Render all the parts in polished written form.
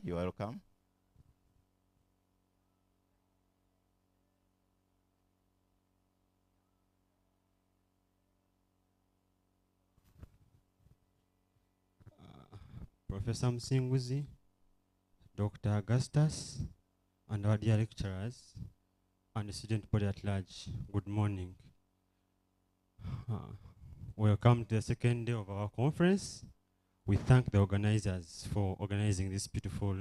you're welcome. Professor Musenguzzi, Dr. Augustus, and our dear lecturers, and the student body at large, good morning. Welcome to the second day of our conference. We thank the organizers for organizing this beautiful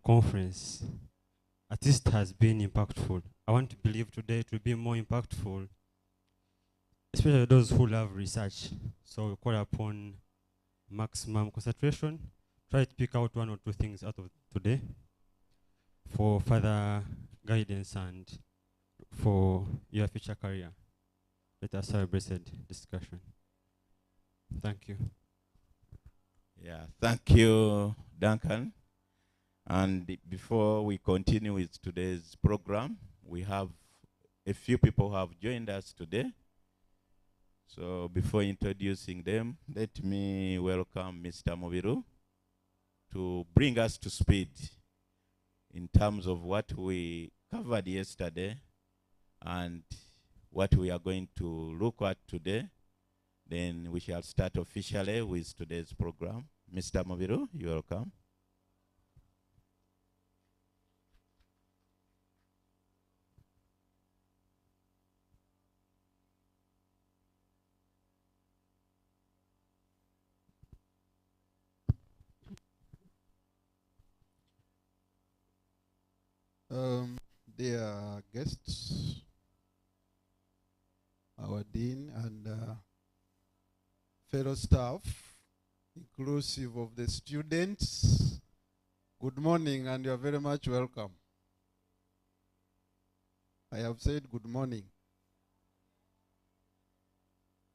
conference. At least it has been impactful. I want to believe today it will be more impactful, especially those who love research. So we call upon maximum concentration. Try to pick out 1 or 2 things out of today for further guidance and for your future career. Let us have a blessed discussion. Thank you. Yeah, thank you, Duncan. And before we continue with today's program, we have a few people who have joined us today. So before introducing them, let me welcome Mr. Mobiru to bring us to speed in terms of what we covered yesterday and what we are going to look at today. Then we shall start officially with today's program. Mr. Mobiru, you're welcome. Dear guests, our dean and fellow staff, inclusive of the students, good morning and you are very much welcome. I have said good morning.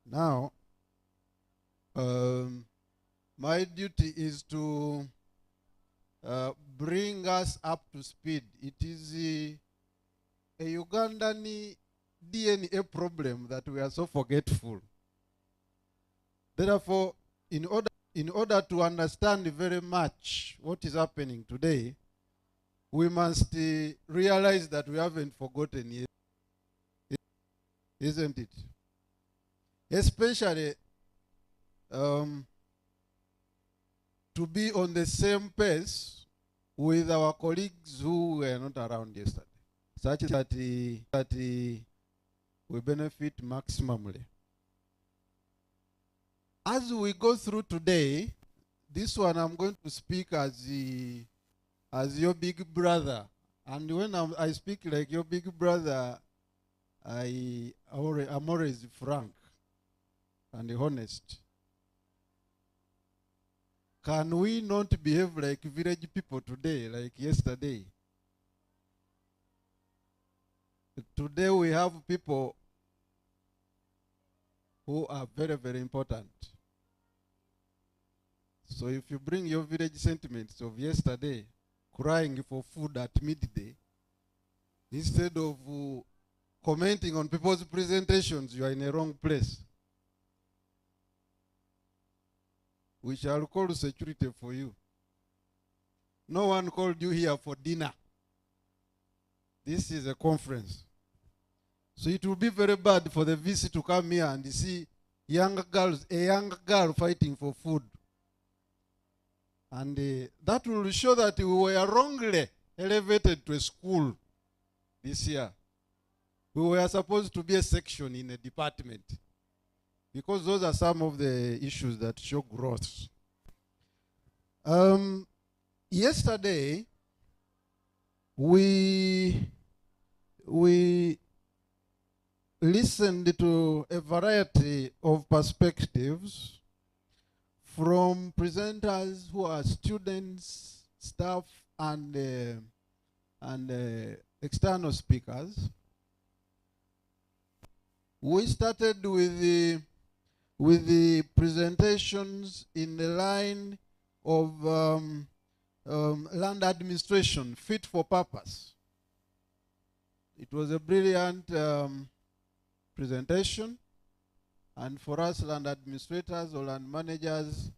Now, my duty is to bring us up to speed. It is a Ugandan DNA problem that we are so forgetful. Therefore, in order to understand very much what is happening today, we must realize that we haven't forgotten yet, isn't it? Especially to be on the same pace with our colleagues who were not around yesterday, such that we benefit maximally. As we go through today, this one I'm going to speak as your big brother. And when I speak like your big brother, I'm always frank and honest. Can we not behave like village people today, like yesterday? Today we have people who are very, very important. So if you bring your village sentiments of yesterday, crying for food at midday, instead of commenting on people's presentations, you are in a wrong place. We shall call security for you. No one called you here for dinner. This is a conference. So it will be very bad for the VC to come here and see a young girl fighting for food. And that will show that we were wrongly elevated to a school this year. We were supposed to be a section in a department, because those are some of the issues that show growth. Yesterday, we listened to a variety of perspectives from presenters who are students, staff, and external speakers. We started with the presentations in the line of land administration, fit for purpose. It was a brilliant presentation, and for us land administrators or land managers,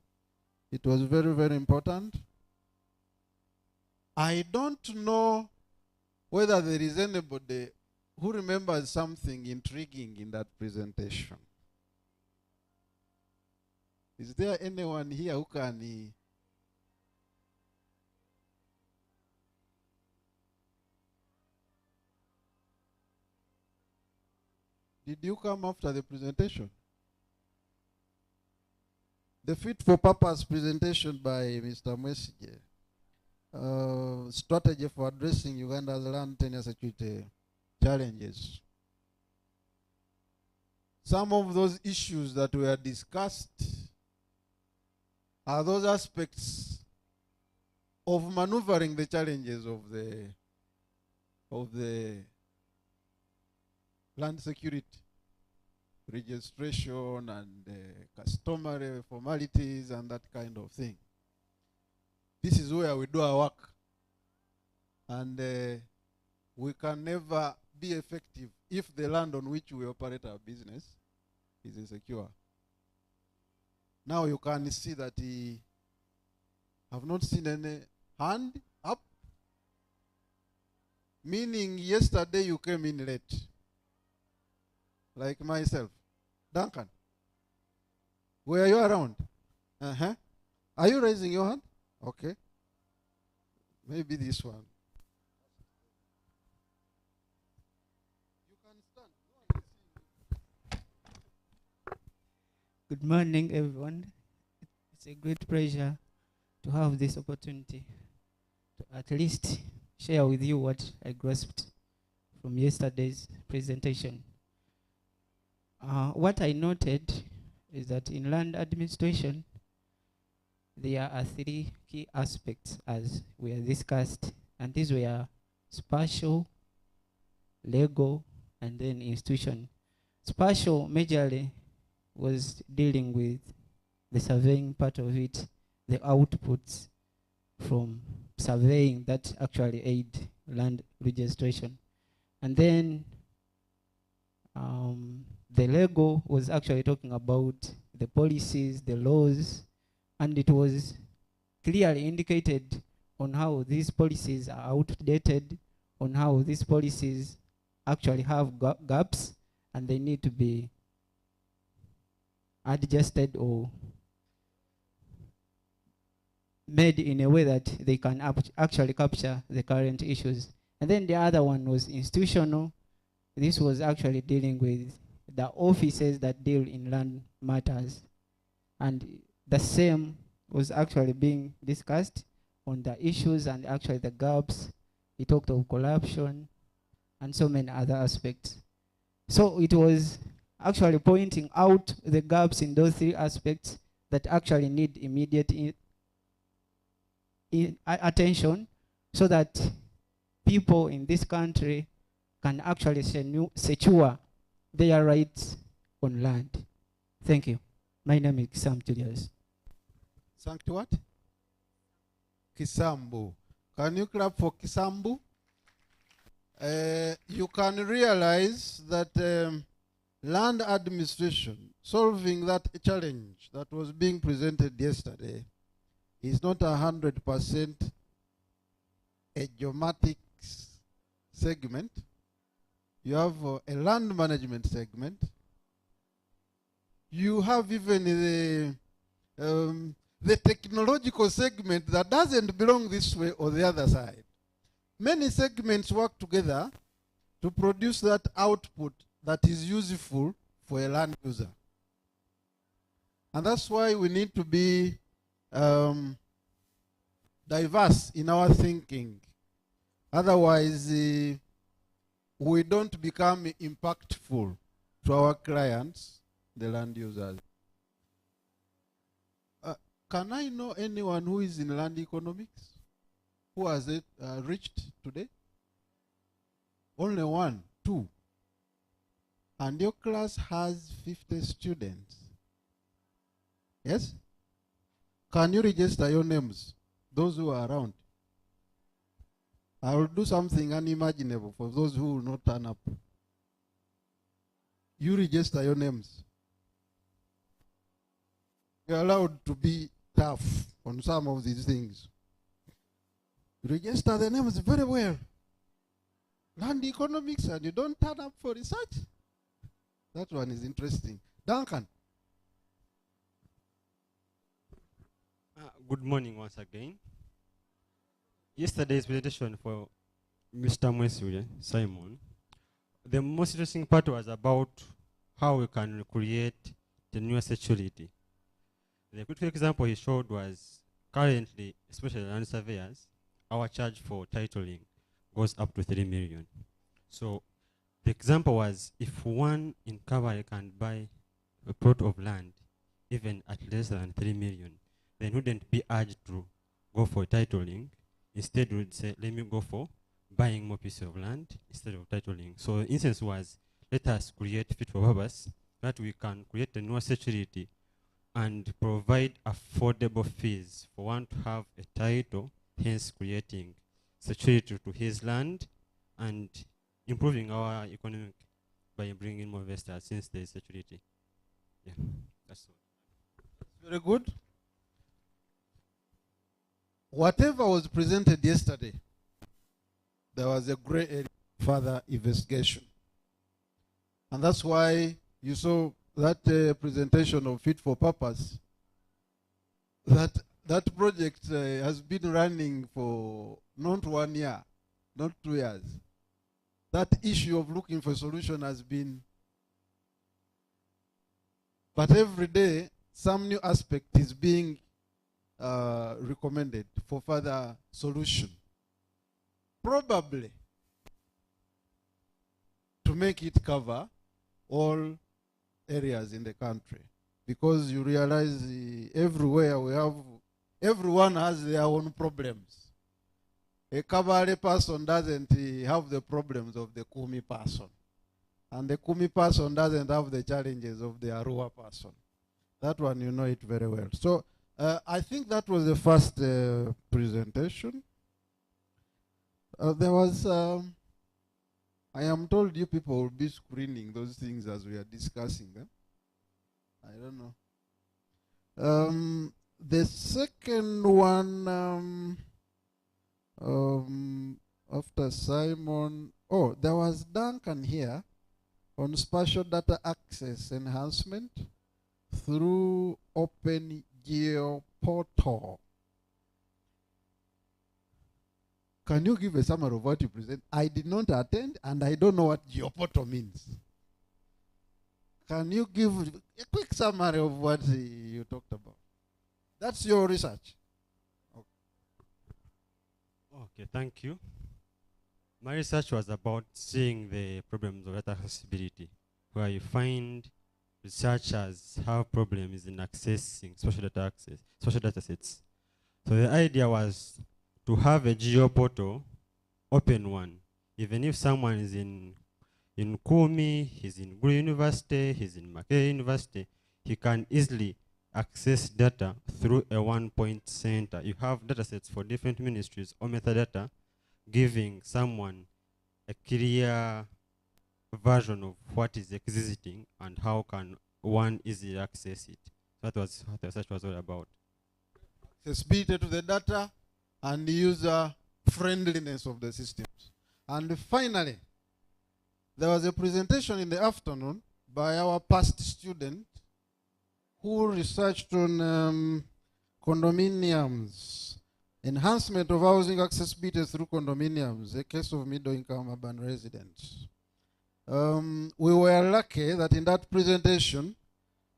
it was very, very important. I don't know whether there is anybody who remembers something intriguing in that presentation. Is there anyone here who can... Did you come after the presentation? The fit for purpose presentation by Mr. Mwesige. Strategy for addressing Uganda's land tenure security challenges. Some of those issues that were discussed are those aspects of maneuvering the challenges of the land security, registration and customary formalities and that kind of thing. This is where we do our work. And we can never be effective if the land on which we operate our business is insecure. Now you can see that I have not seen any hand up, meaning yesterday you came in late, like myself. Duncan, were you around? Are you raising your hand? Okay. Maybe this one. You can stand. No one is seeing you. Good morning, everyone. It's a great pleasure to have this opportunity to at least share with you what I grasped from yesterday's presentation. What I noted is that in land administration, there are three key aspects as were discussed, and these were spatial, legal, and then institution. Spatial majorly was dealing with the surveying part of it, the outputs from surveying that actually aid land registration. And then the legal was actually talking about the policies, the laws, and it was clearly indicated on how these policies are outdated, on how these policies actually have gaps, and they need to be adjusted or made in a way that they can actually capture the current issues. And then the other one was institutional. This was actually dealing with the offices that deal in land matters. And the same was actually being discussed on the issues and actually the gaps. He talked of corruption and so many other aspects. So it was actually pointing out the gaps in those three aspects that actually need immediate attention so that people in this country can actually secure their rights on land. Thank you. My name is Sam Julius. Sancti what? Kisambu. Can you clap for Kisambu? You can realize that land administration, solving that challenge that was being presented yesterday, is not 100% a geomatics segment. You have a land management segment. You have even the technological segment that doesn't belong this way or the other side. Many segments work together to produce that output that is useful for a land user. And that's why we need to be diverse in our thinking. Otherwise, we don't become impactful to our clients, the land users. Can I know anyone who is in land economics? Who has it reached today? Only one, two. And your class has 50 students. Yes? Can you register your names, those who are around? I will do something unimaginable for those who will not turn up. You register your names. You're allowed to be tough on some of these things. register the names very well. Land economics, and you don't turn up for research. That one is interesting. Duncan. Good morning once again. Yesterday's presentation for Mr. Mwesule, Simon, the most interesting part was about how we can create the new security. The critical example he showed was currently, especially land surveyors, our charge for titling goes up to 3 million. So the example was if one in Kabale can buy a plot of land even at less than 3 million, then wouldn't be urged to go for titling. Instead would say, let me go for buying more pieces of land instead of titling. So the instance was, let us create fit for purpose that we can create a new security and provide affordable fees for one to have a title, hence creating security to his land and improving our economic by bringing more investors since there is security. Yeah, that's all. Very good. Whatever was presented yesterday, there was a great area of further investigation. And that's why you saw that presentation of Fit for Purpose. That project has been running for not 1 year, not 2 years. That issue of looking for a solution has been, but every day some new aspect is being recommended for further solution. Probably to make it cover all areas in the country, because you realize everywhere we have, everyone has their own problems. A Kabale person doesn't have the problems of the Kumi person, and the Kumi person doesn't have the challenges of the Arua person. That one, you know it very well. So I think that was the first presentation. There was, I am told you people will be screening those things as we are discussing them. I don't know. The second one, after Simon, oh, there was Duncan here on spatial data access enhancement through Open Geoportal. Can you give a summary of what you present? I did not attend, and I don't know what Geoportal means. Can you give a quick summary of what you talked about? That's your research. Okay, thank you. My research was about seeing the problems of data accessibility, where you find researchers have problems in accessing social data sets. So the idea was to have a geoportal, open one. Even if someone is in Kumi, he's in Gulu University, he's in Makerere University, he can easily access data through a one-point center. You have data sets for different ministries or metadata, giving someone a clear version of what is existing and how can one easily access it. That was what the research was all about. Accessibility to the data and the user friendliness of the systems. And finally, there was a presentation in the afternoon by our past student who researched on condominiums, enhancement of housing accessibility through condominiums, a case of middle-income urban residents. We were lucky that in that presentation,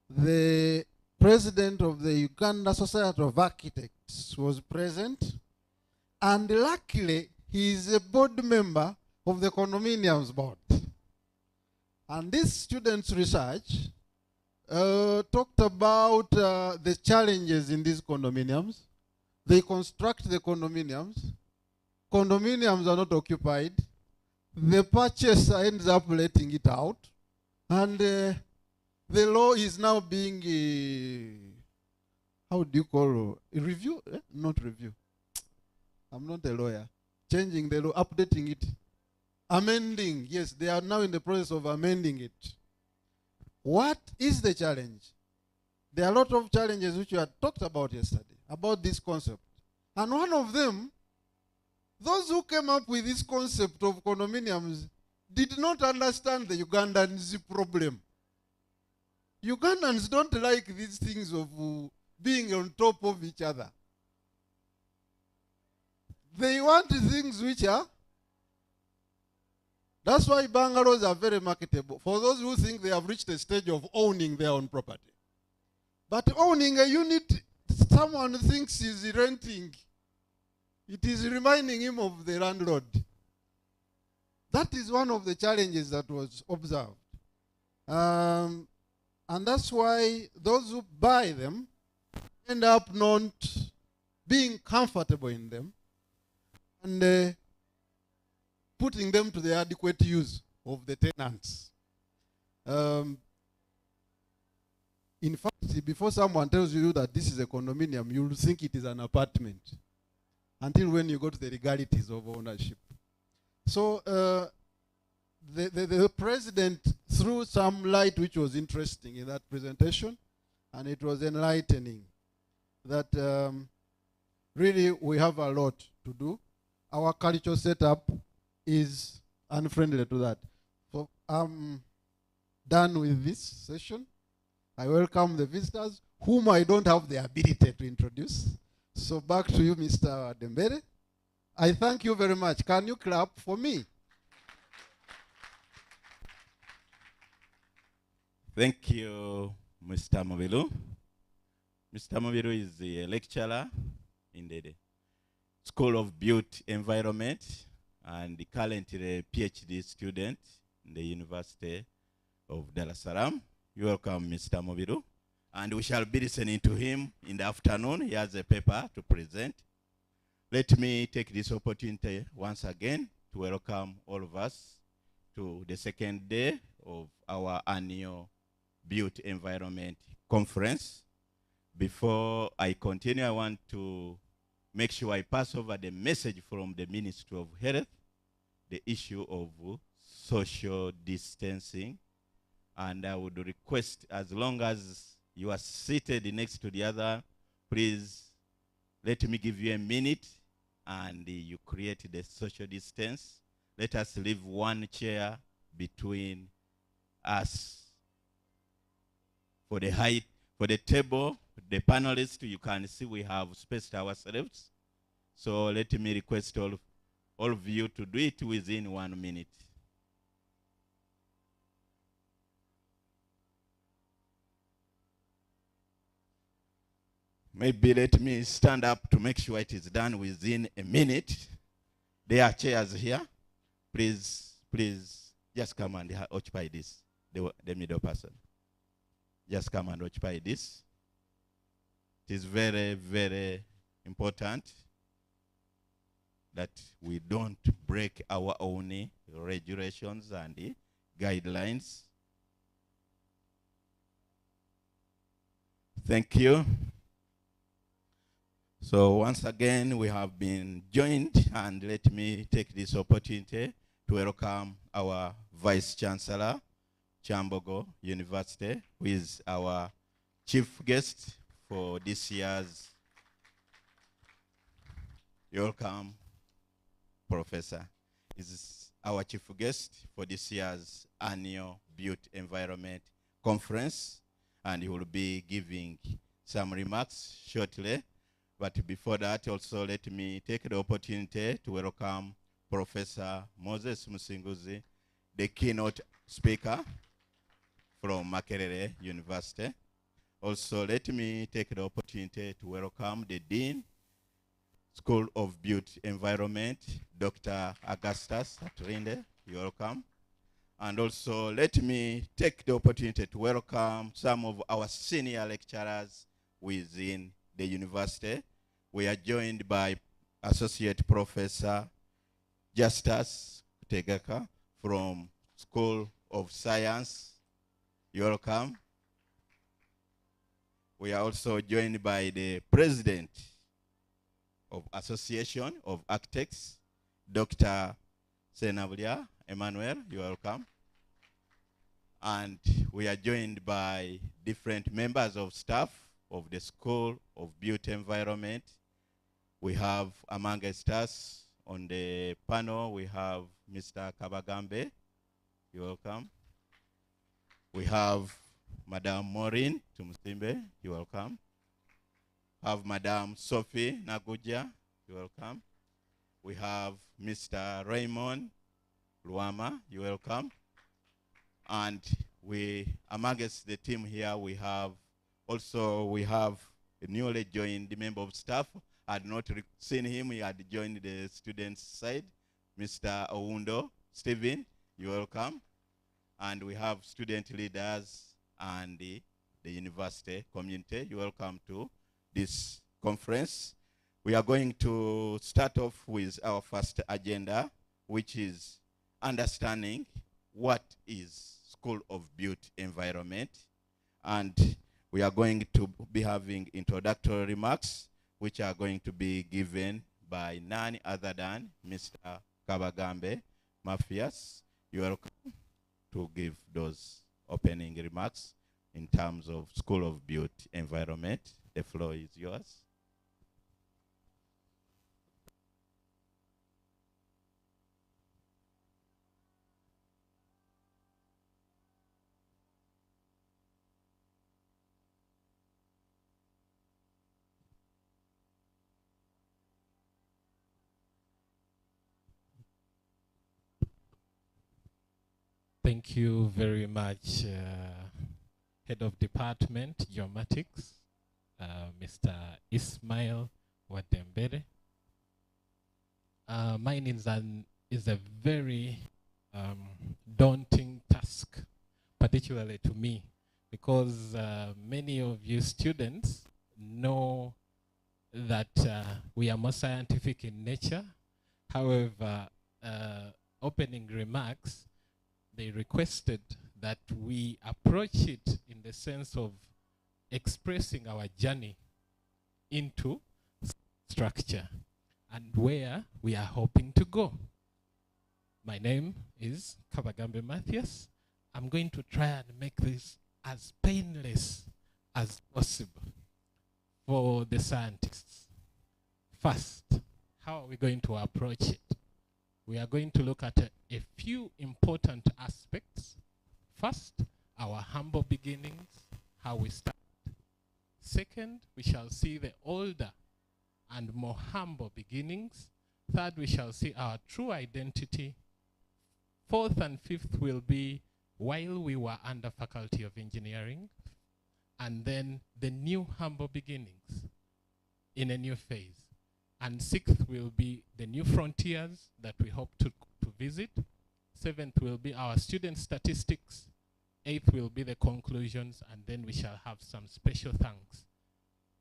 the president of the Uganda Society of Architects was present, and luckily, he is a board member of the condominiums board. And this student's research talked about the challenges in these condominiums. They construct the condominiums. Condominiums are not occupied. The purchaser ends up letting it out. And the law is now being, how do you call it? Review? Not review. I'm not a lawyer. Changing the law, updating it. Amending. Yes, they are now in the process of amending it. What is the challenge? There are a lot of challenges which we had talked about yesterday, about this concept. And one of them Those who came up with this concept of condominiums did not understand the Ugandans' problem. Ugandans don't like these things of being on top of each other. They want things which are. That's why bungalows are very marketable for those who think they have reached a stage of owning their own property. But owning a unit someone thinks is renting, it is reminding him of the landlord. That is one of the challenges that was observed. And that's why those who buy them end up not being comfortable in them and putting them to the adequate use of the tenants. In fact, before someone tells you that this is a condominium, you'll think it is an apartment until when you go to the legalities of ownership. So the president threw some light which was interesting in that presentation, and it was enlightening that really we have a lot to do. Our cultural setup is unfriendly to that. So I'm done with this session. I welcome the visitors, whom I don't have the ability to introduce. So back to you, Mr. Dembele. I thank you very much. Can you clap for me? Thank you, Mr. Mobilu. Mr. Mobilu is a lecturer in the School of Built Environment and currently a PhD student in the University of Dar es Salaam. You're welcome, Mr. Mobilu. And we shall be listening to him in the afternoon. He has a paper to present. Let me take this opportunity once again to welcome all of us to the second day of our annual Built Environment Conference. Before I continue, I want to make sure I pass over the message from the Ministry of Health, the issue of social distancing. And I would request, as long as you are seated next to the other, please let me give you a minute and you create the social distance. Let us leave one chair between us. For the height, for the table, the panelists, you can see we have spaced ourselves. So let me request all of you to do it within 1 minute. Maybe let me stand up to make sure it is done within a minute. There are chairs here. Please just come and occupy this, the middle person. Just come and occupy this. It is very, very important that we don't break our own regulations and guidelines. Thank you. So once again, we have been joined, and let me take this opportunity to welcome our Vice Chancellor, Chambogo University, who is our chief guest for this year's. You're welcome, Professor. Is our chief guest for this year's annual Built Environment Conference, and he will be giving some remarks shortly. But before that, also let me take the opportunity to welcome Professor Moses Musenguzzi, the keynote speaker from Makerere University. Also, let me take the opportunity to welcome the Dean, School of Built Environment, Dr. Augustus Aturinde. You're welcome. And also, let me take the opportunity to welcome some of our senior lecturers within the university. We are joined by Associate Professor Justus Tegeka from School of Science. You're welcome. We are also joined by the President of Association of Architects, Dr. Senablia Emmanuel. You're welcome. And we are joined by different members of staff of the School of Built Environment. We have amongst us on the panel, we have Mr. Kabagambe. You're welcome. We have Madame Maureen Tumusimbe. You're welcome. Have Madame Sophie Naguja. You're welcome. We have Mr. Raymond Luama. You're welcome. And amongst the team here, we have a newly joined member of staff. I had not seen him. He had joined the students' side. Mr. Oundo Stephen, you're welcome. And we have student leaders and the university community. You're welcome to this conference. We are going to start off with our first agenda, which is understanding what is School of Built Environment. And we are going to be having introductory remarks, which are going to be given by none other than Mr. Kabagambe Mafias. You are welcome to give those opening remarks in terms of School of Built Environment. The floor is yours. Thank you very much, Head of Department, Geomatics, Mr. Ismail Wadembere. Mine is a very daunting task, particularly to me, because many of you students know that we are more scientific in nature. However, opening remarks, they requested that we approach it in the sense of expressing our journey into structure and where we are hoping to go. My name is Kabagambe Matthias. I'm going to try and make this as painless as possible for the scientists. First, how are we going to approach it? We are going to look at a few important aspects. First, our humble beginnings, how we started. Second, we shall see the older and more humble beginnings. Third, we shall see our true identity. Fourth and fifth will be while we were under Faculty of Engineering. And then the new humble beginnings in a new phase. And sixth will be the new frontiers that we hope to visit. Seventh will be our student statistics. Eighth will be the conclusions, and then we shall have some special thanks.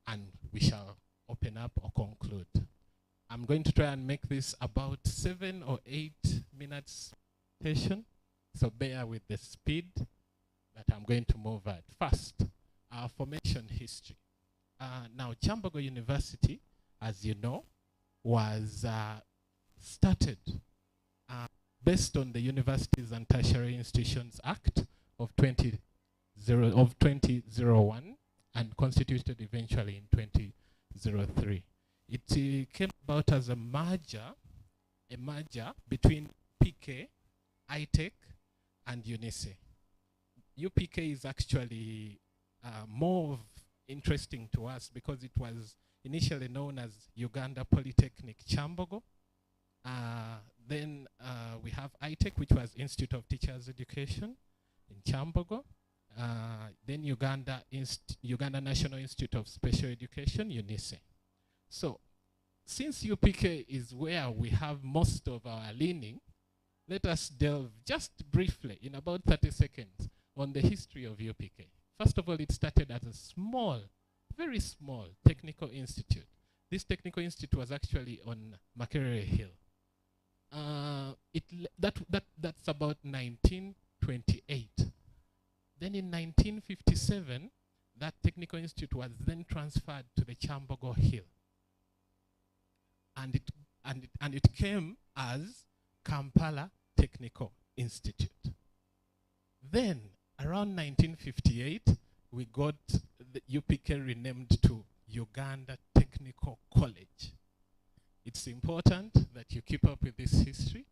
And we shall open up or conclude. I'm going to try and make this about 7 or 8 minutes session, so bear with the speed that I'm going to move at. First, our formation history. Now, Chambogo University, as you know, was started based on the Universities and Tertiary Institutions Act of 2001 and constituted eventually in 2003. It came about as a merger between PK, ITEC, and UNISE. UPK is actually more interesting to us because it was initially known as Uganda Polytechnic Chambogo. Then we have ITEC, which was Institute of Teachers Education in Chambogo. Then Uganda National Institute of Special Education, UNISE. So, since UPK is where we have most of our leaning, let us delve just briefly, in about 30 seconds, on the history of UPK. First of all, it started as a small, very small technical institute. This technical institute was actually on Makerere Hill. That's about 1928. Then in 1957, that technical institute was then transferred to the Chambogo Hill. And it came as Kampala Technical Institute. Then, around 1958, we got the UPK renamed to Uganda Technical College. It's important that you keep up with this history,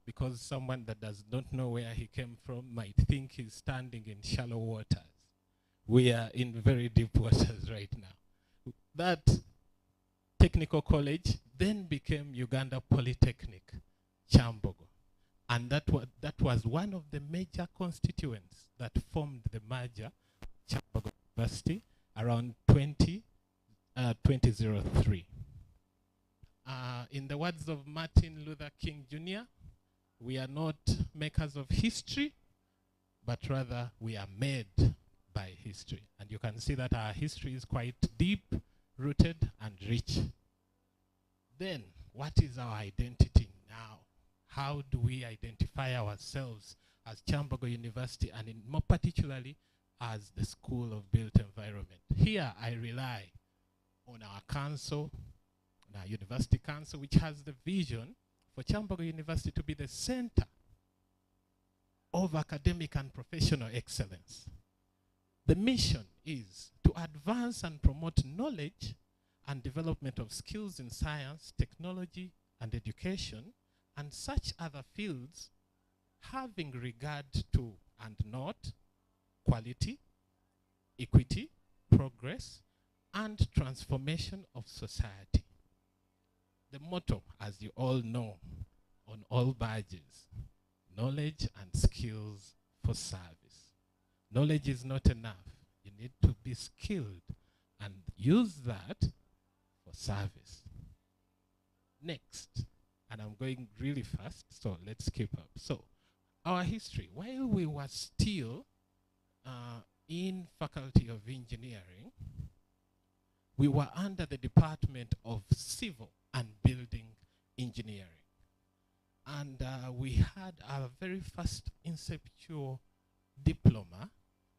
because someone that does not know where he came from might think he's standing in shallow waters. We are in very deep waters right now. That technical college then became Uganda Polytechnic, Chambogo. And that was one of the major constituents that formed the merger, Chambogo University, around 2003. In the words of Martin Luther King Jr., we are not makers of history, but rather we are made by history. And you can see that our history is quite deep, rooted, and rich. Then, what is our identity now? How do we identify ourselves as Chambogo University, and more particularly as the School of Built Environment? Here, I rely on our council, on our university council, which has the vision for Chambogo University to be the center of academic and professional excellence. The mission is to advance and promote knowledge and development of skills in science, technology, and education, and such other fields, having regard to and not quality, equity, progress, and transformation of society. The motto, as you all know, on all badges, knowledge and skills for service. Knowledge is not enough. You need to be skilled and use that for service. Next, and I'm going really fast, so let's keep up. So, our history. While we were still in Faculty of Engineering, we were under the Department of Civil and Building Engineering. And we had our very first inceptual diploma,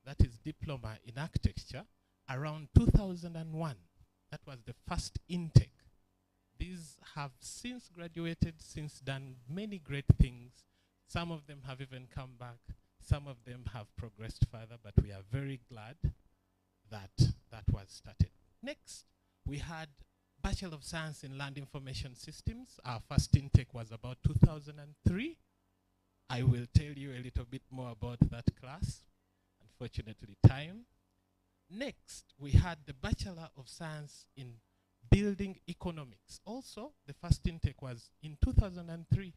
that is Diploma in Architecture, around 2001. That was the first intake. These have since graduated, since done many great things. Some of them have even come back. Some of them have progressed further, but we are very glad that that was started. Next, we had Bachelor of Science in Land Information Systems. Our first intake was about 2003. I will tell you a little bit more about that class. Unfortunately, time. Next, we had the Bachelor of Science in Building Economics. Also, the first intake was in 2003.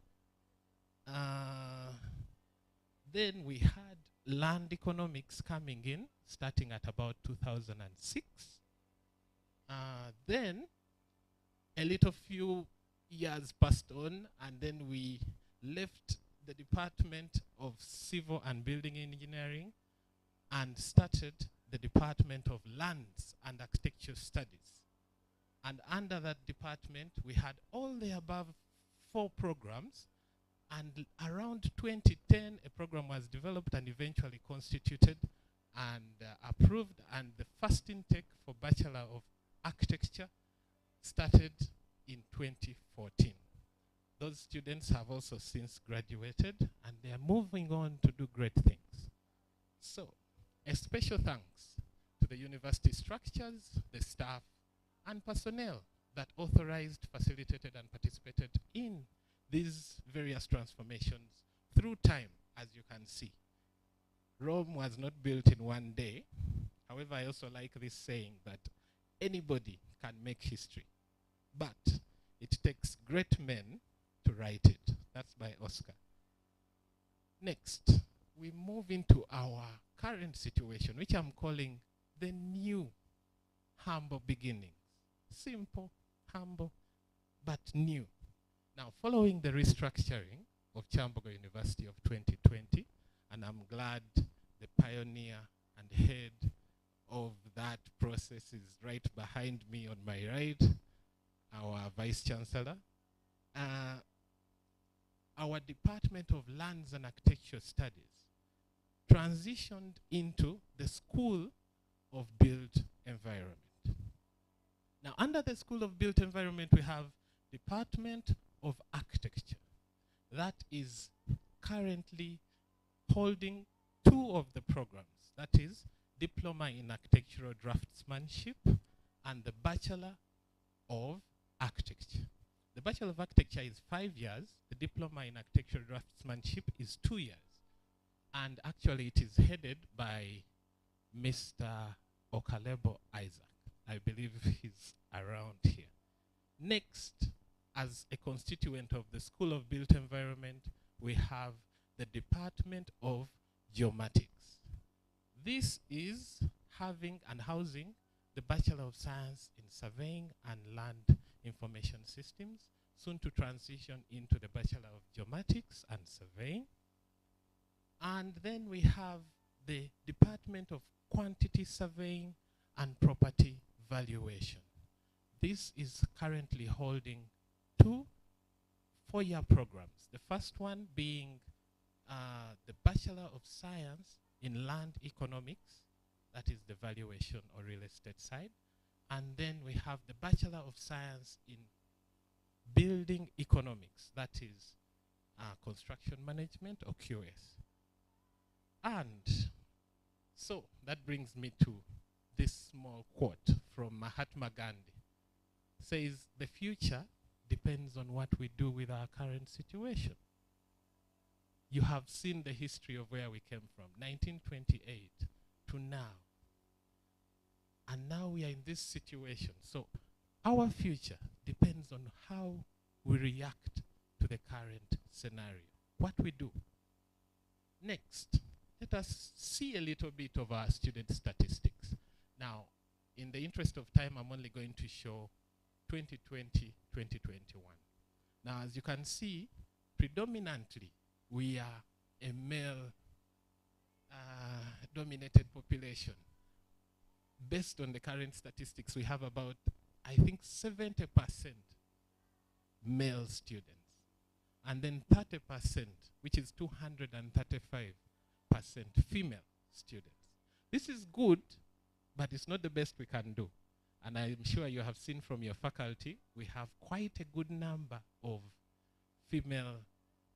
Then we had Land Economics coming in, starting at about 2006. Then a little few years passed on, and then we left the Department of Civil and Building Engineering and started the Department of Lands and Architecture Studies. And under that department, we had all the above 4 programs. And around 2010, a program was developed and eventually constituted and approved. And the first intake for Bachelor of Architecture started in 2014. Those students have also since graduated, and they are moving on to do great things. So, a special thanks to the university structures, the staff, and personnel that authorized, facilitated, and participated in these various transformations through time, as you can see. Rome was not built in one day. However, I also like this saying that anybody can make history, but it takes great men to write it. That's by Oscar. Next, we move into our current situation, which I'm calling the new humble beginnings. Simple, humble, but new. Now, following the restructuring of Chambogo University of 2020, and I'm glad the pioneer and head of that process is right behind me on my right, our Vice Chancellor. Our Department of Lands and Architecture Studies transitioned into the School of Built Environment. Now, under the School of Built Environment, we have Department of Architecture. That is currently holding 2 of the programs. That is Diploma in Architectural Draftsmanship and the Bachelor of Architecture. The The Bachelor of Architecture is 5 years. The Diploma in Architectural Draftsmanship is 2 years. And actually it is headed by Mr. Okalebo Isaac. I believe he's around here. Next, as a constituent of the School of Built Environment, we have the Department of Geomatics. This is having and housing the Bachelor of Science in Surveying and Land Information Systems, soon to transition into the Bachelor of Geomatics and Surveying. And then we have the Department of Quantity Surveying and Property Valuation. This is currently holding 2 4-year programs. The first one being the Bachelor of Science in Land Economics, that is the valuation or real estate side. And then we have the Bachelor of Science in Building Economics, that is Construction Management or QS. And so that brings me to this small quote from Mahatma Gandhi. It says, the future depends on what we do with our current situation. You have seen the history of where we came from, 1928 to now. And now we are in this situation. So our future depends on how we react to the current scenario, what we do. Next, let us see a little bit of our student statistics. Now, in the interest of time, I'm only going to show 2020, 2021. Now, as you can see, predominantly, we are a male-dominated population. Based on the current statistics, we have about, I think, 70% male students. And then 30%, which is 235% female students. This is good, but it's not the best we can do. And I'm sure you have seen from your faculty, we have quite a good number of female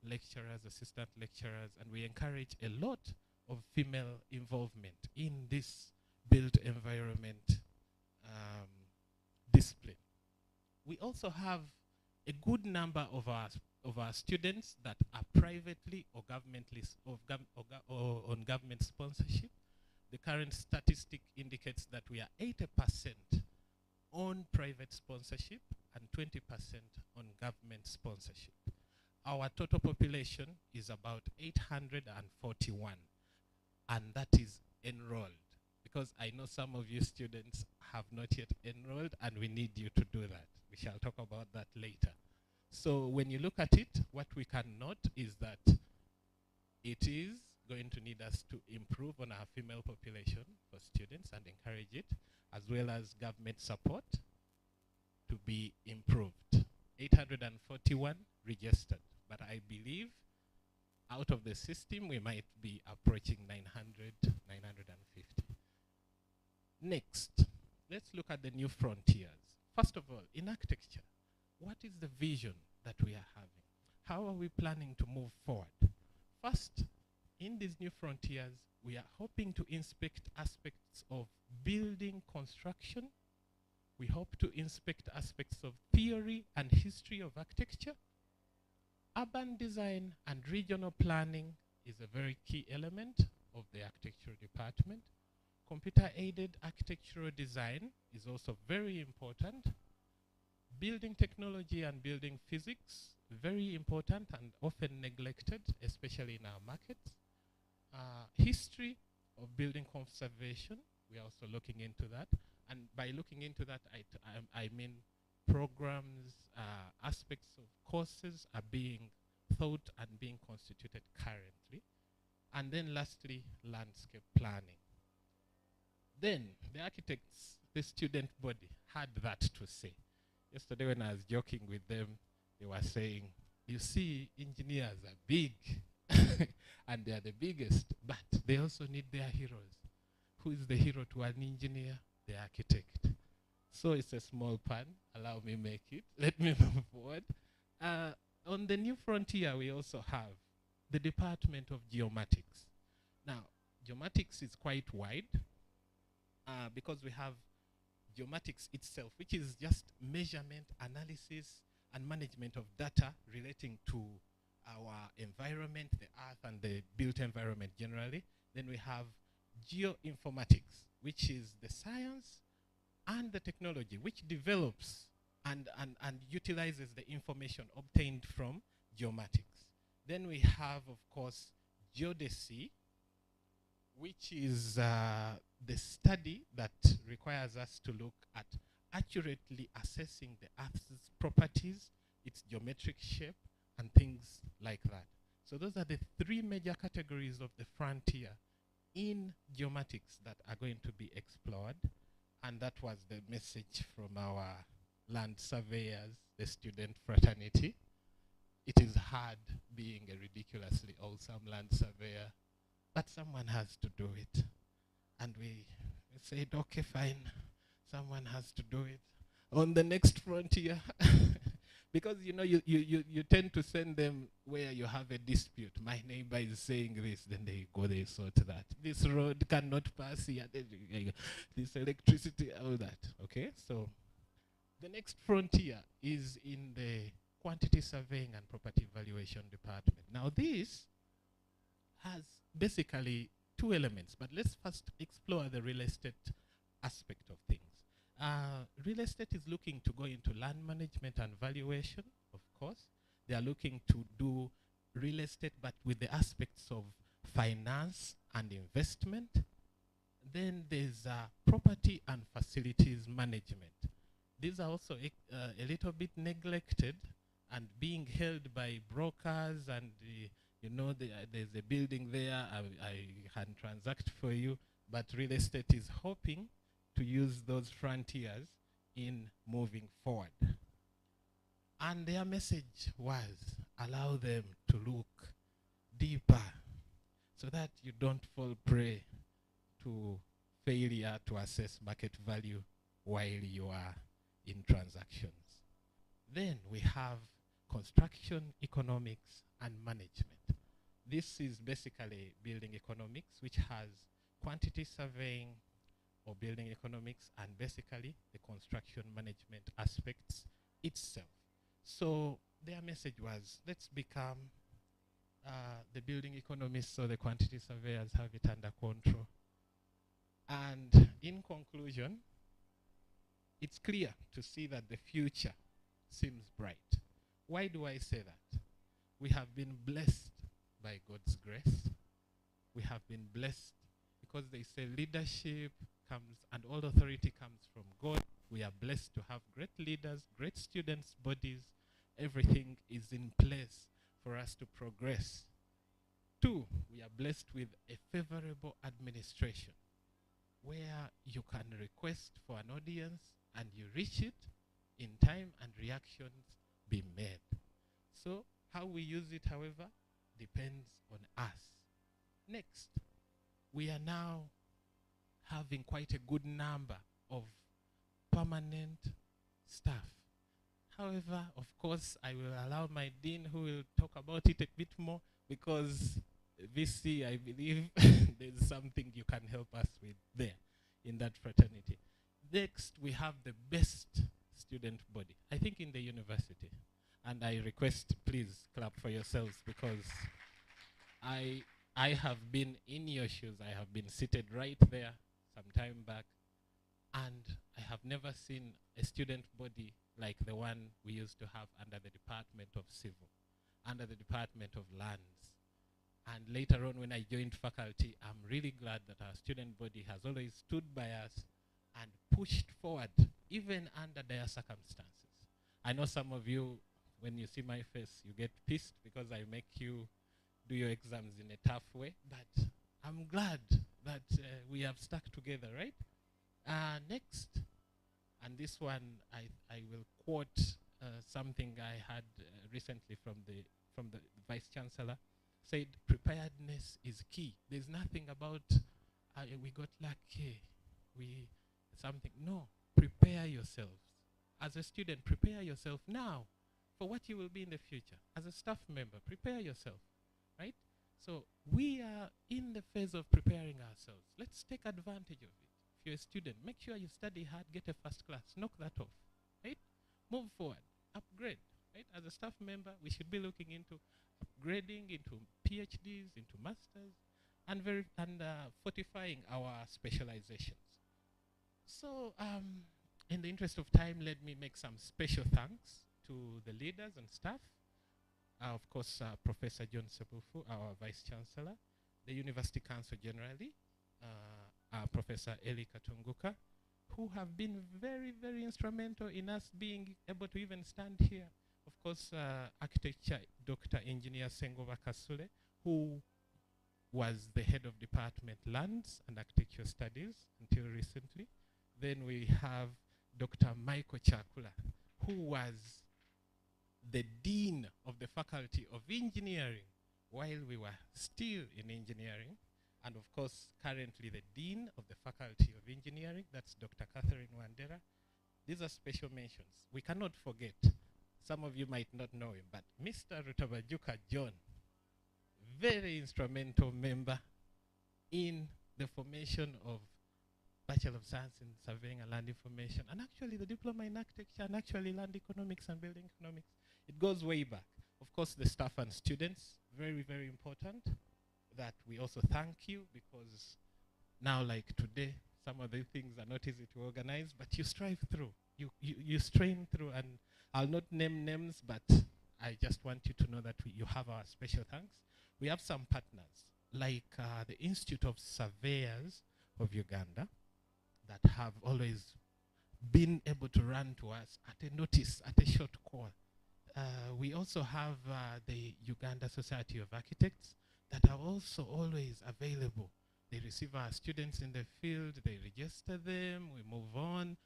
lecturers, assistant lecturers, and we encourage a lot of female involvement in this built environment discipline. We also have a good number of our students that are privately or governmentally or on government sponsorship. The current statistic indicates that we are 80% on private sponsorship and 20% on government sponsorship. Our total population is about 841, and that is enrolled. Because I know some of you students have not yet enrolled, and we need you to do that. We shall talk about that later. So when you look at it, what we can note is that it is going to need us to improve on our female population for students and encourage it, as well as government support to be improved. 841 registered, but I believe out of the system, we might be approaching 900, 950. Next, let's look at the new frontiers. First of all, in architecture, what is the vision that we are having? How are we planning to move forward? First, in these new frontiers, we are hoping to inspect aspects of building construction. We hope to inspect aspects of theory and history of architecture. Urban design and regional planning is a very key element of the architectural department. Computer-aided architectural design is also very important. Building technology and building physics, very important and often neglected, especially in our markets. History of building conservation, we are also looking into that. And by looking into that, I mean programs, aspects of courses are being thought and being constituted currently. And then lastly, landscape planning. Then the architects, the student body, had that to say. Yesterday when I was joking with them, they were saying, you see, engineers are big, and they are the biggest, but they also need their heroes. Who is the hero to an engineer? The architect. So it's a small pun. Allow me make it. Let me move forward. On the new frontier, we also have the Department of Geomatics. Now, geomatics is quite wide because we have geomatics itself, which is just measurement, analysis, and management of data relating to our environment, the earth and the built environment generally. Then we have geoinformatics, which is the science and the technology which develops and utilizes the information obtained from geomatics. Then we have, of course, geodesy, which is the study that requires us to look at accurately assessing the Earth's properties, its geometric shape, and things like that. So those are the three major categories of the frontier in geomatics that are going to be explored. And that was the message from our land surveyors, the student fraternity. It is hard being a ridiculously awesome land surveyor, but someone has to do it. And we said, okay, fine, someone has to do it. On the next frontier, because you know, you tend to send them where you have a dispute. My neighbor is saying this, then they go, they sort that. This road cannot pass here, this electricity, all that, okay? So the next frontier is in the quantity surveying and property evaluation department. Now this has basically two elements, but let's first explore the real estate aspect of things. Real estate is looking to go into land management and valuation, of course. They are looking to do real estate, but with the aspects of finance and investment. Then there's property and facilities management. These are also a little bit neglected and being held by brokers, and you know, there's a building there, I can transact for you, but real estate is hoping to use those frontiers in moving forward. And their message was, allow them to look deeper so that you don't fall prey to failure to assess market value while you are in transactions. Then we have construction economics and management. This is basically building economics, which has quantity surveying or building economics and basically the construction management aspects itself. So their message was, let's become the building economists, so the quantity surveyors have it under control. And in conclusion, it's clear to see that the future seems bright. Why do I say that? We have been blessed by God's grace. We have been blessed because they say leadership comes and all authority comes from God. We are blessed to have great leaders, great students' bodies. Everything is in place for us to progress. 2, we are blessed with a favorable administration where you can request for an audience and you reach it in time and reactions be made. So how we use it, however, depends on us. Next, we are now having quite a good number of permanent staff. However, of course, I will allow my dean who will talk about it a bit more, because VC, I believe, there's something you can help us with there in that fraternity. Next, we have the best student body, I think, in the university. And I request, please clap for yourselves, because I have been in your shoes. I have been seated right there some time back, and I have never seen a student body like the one we used to have under the Department of Civil, under the Department of Lands. And later on, when I joined faculty, I'm really glad that our student body has always stood by us and pushed forward, even under dire circumstances. I know some of you, when you see my face, you get pissed because I make you do your exams in a tough way, but I'm glad that we have stuck together, right? Next, and this one I will quote something I had recently from the Vice Chancellor, said preparedness is key. There's nothing about we got lucky, something. No, prepare yourselves. As a student, prepare yourself now for what you will be in the future. As a staff member, prepare yourself, right? So we are in the phase of preparing ourselves. Let's take advantage of it. If you're a student, make sure you study hard, get a first class, knock that off, right? Move forward, upgrade, right? As a staff member, we should be looking into upgrading, into PhDs, into masters, and fortifying our specializations. So, in the interest of time, let me make some special thanks to the leaders and staff. Of course, Professor John Sebufu, our Vice Chancellor, the University Council generally, Professor Eli Katunguka, who have been very, very instrumental in us being able to even stand here. Of course, Architecture Dr. Engineer Sengova Kasule, who was the head of Department Lands and Architecture Studies until recently. Then we have Dr. Michael Chakula, who was the Dean of the Faculty of Engineering while we were still in engineering. And of course, currently the Dean of the Faculty of Engineering, that's Dr. Catherine Wandera. These are special mentions. We cannot forget, some of you might not know him, but Mr. Rutabajuka John, very instrumental member in the formation of Bachelor of Science in Surveying and Land Information, and actually the Diploma in Architecture, and actually Land Economics and Building Economics. It goes way back. Of course, the staff and students, very, very important that we also thank you, because now, like today, some of the things are not easy to organize, but you strive through. You strain through, and I'll not name names, but I just want you to know that you have our special thanks. We have some partners, like the Institute of Surveyors of Uganda, that have always been able to run to us at a notice, at a short call. We also have the Uganda Society of Architects that are also always available. They receive our students in the field, they register them, we move on.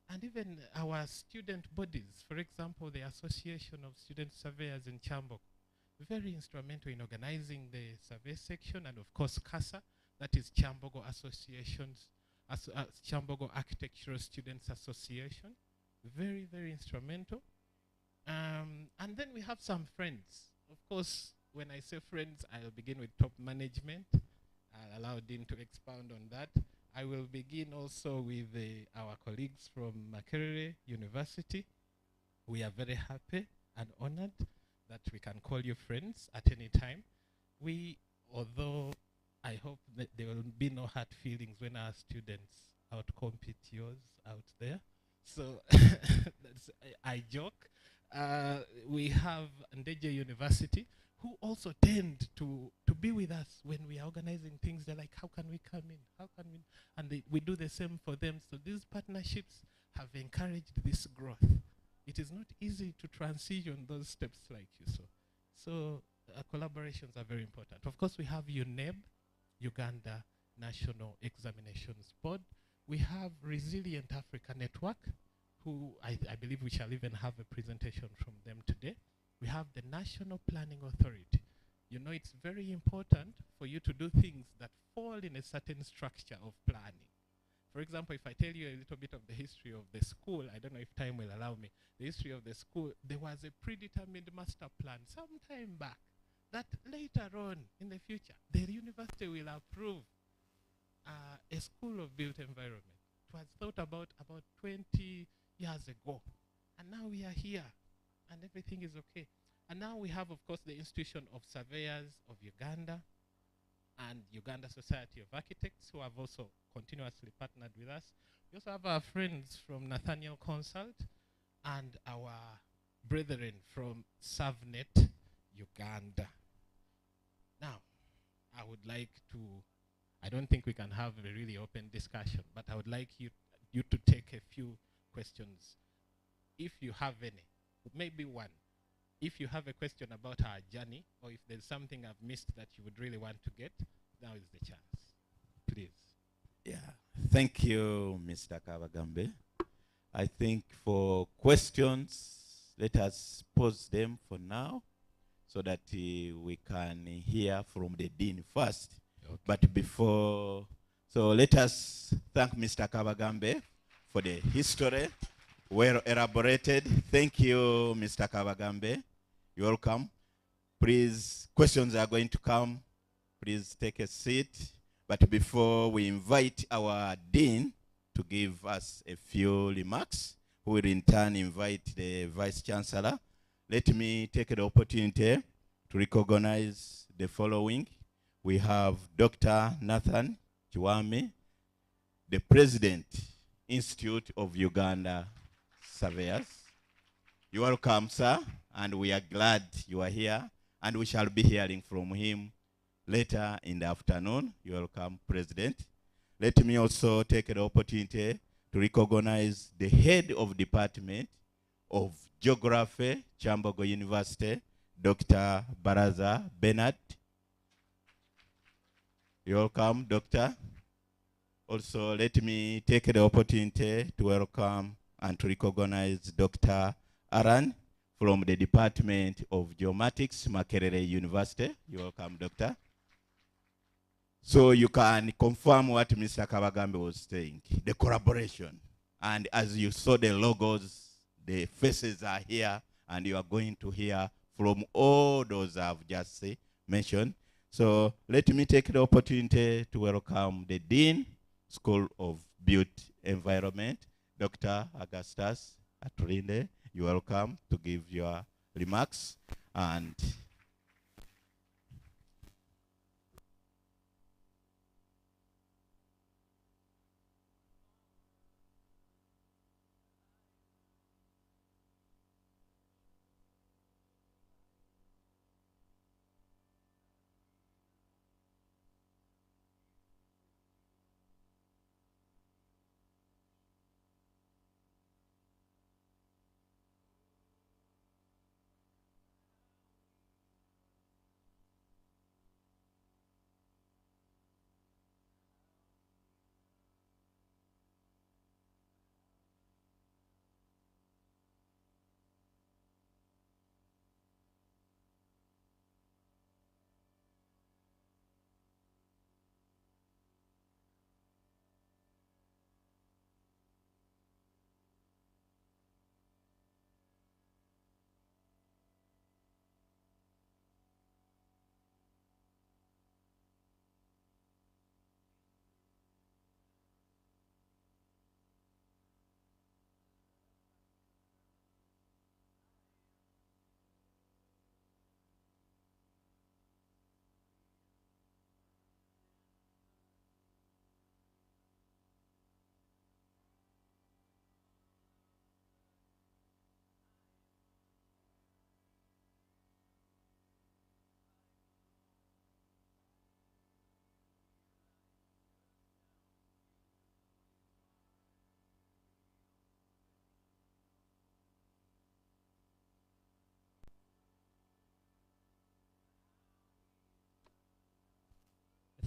And even our student bodies, for example, the Association of Student Surveyors in Chambogo, very instrumental in organizing the survey section, and of course CASA, that is Chambogo Associations, Chambogo Architectural Students Association, very, very instrumental. And then we have some friends. Of course, when I say friends, I'll begin with top management. I'll allow Dean to expound on that. I will begin also with our colleagues from Makerere University. We are very happy and honored that we can call you friends at any time. Although I hope that there will be no hard feelings when our students out-compete yours out there. So I joke. We have Ndeje University, who also tend to be with us when we are organizing things. They're like, how can we come in? How can we? And we do the same for them. So these partnerships have encouraged this growth. It is not easy to transition those steps like you saw. So collaborations are very important. Of course, we have UNEB, Uganda National Examinations Board. We have Resilient Africa Network, who I believe we shall even have a presentation from them today. We have the National Planning Authority. You know, it's very important for you to do things that fall in a certain structure of planning. For example, if I tell you a little bit of the history of the school, I don't know if time will allow me, the history of the school, there was a predetermined master plan some time back that later on in the future, the university will approve a school of built environment. It was thought about 20 years ago. And now we are here and everything is okay. And now we have, of course, the Institution of Surveyors of Uganda and Uganda Society of Architects, who have also continuously partnered with us. We also have our friends from Nathaniel Consult and our brethren from SAVNet Uganda. Now, I would like to, I don't think we can have a really open discussion, but I would like you to take a few questions, if you have any, maybe one. If you have a question about our journey, or if there's something I've missed that you would really want to get, now is the chance. Please. Yeah, thank you, Mr. Kabagambe. I think for questions, let us pause them for now so that we can hear from the Dean first. Okay. But before, so let us thank Mr. Kabagambe for the history, well elaborated. Thank you, Mr. Kabagambe. You're welcome. Please, questions are going to come. Please take a seat. But before we invite our Dean to give us a few remarks, who will in turn invite the Vice Chancellor, let me take the opportunity to recognize the following. We have Dr. Nathan Chiwami, the President, Institute of Uganda Surveyors. You are welcome, sir, and we are glad you are here, and we shall be hearing from him later in the afternoon. You are welcome, President. Let me also take the opportunity to recognize the head of Department of Geography, Chambogo University, Dr. Baraza Bernard. You're welcome, Doctor. Also, let me take the opportunity to welcome and to recognize Dr. Aran from the Department of Geomatics, Makerere University. You're welcome, Doctor. So you can confirm what Mr. Kabagambe was saying, the collaboration. And as you saw the logos, the faces are here, and you are going to hear from all those I've just mentioned. So let me take the opportunity to welcome the Dean, School of Built Environment, Dr. Augustus Aturinde. You're welcome to give your remarks. And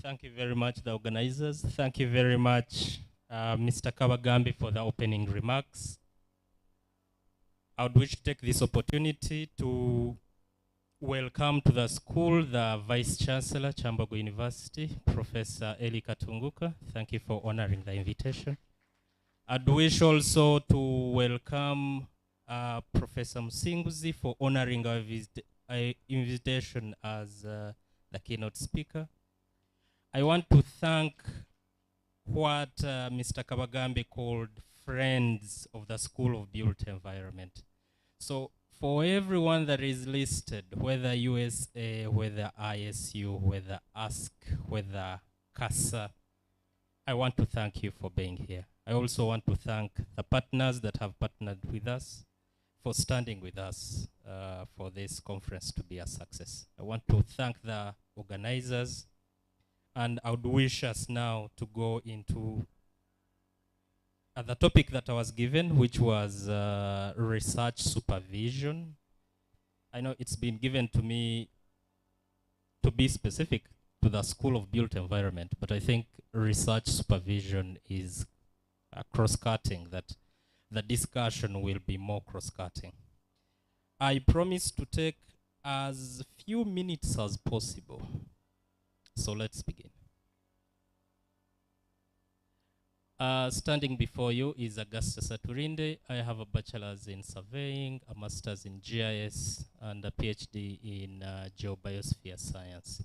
Thank you very much, the organizers. Thank you very much, Mr. Kabagambe, for the opening remarks. I would wish to take this opportunity to welcome to the school the Vice Chancellor, Chambogo University, Professor Eli Katunguka. Thank you for honoring the invitation. I'd wish also to welcome Professor Musenguzzi for honoring our invitation as the keynote speaker. I want to thank what Mr. Kabagambe called friends of the School of Built Environment. So for everyone that is listed, whether USA, whether ISU, whether ASK, whether CASA, I want to thank you for being here. I also want to thank the partners that have partnered with us for standing with us for this conference to be a success. I want to thank the organizers, and I would wish us now to go into the topic that I was given, which was research supervision. I know it's been given to me to be specific to the School of Built Environment, but I think research supervision is cross-cutting, that the discussion will be more cross-cutting. I promise to take as few minutes as possible. So let's begin. Standing before you is Augustus Aturinde. I have a bachelor's in surveying, a master's in GIS, and a PhD in geobiosphere science.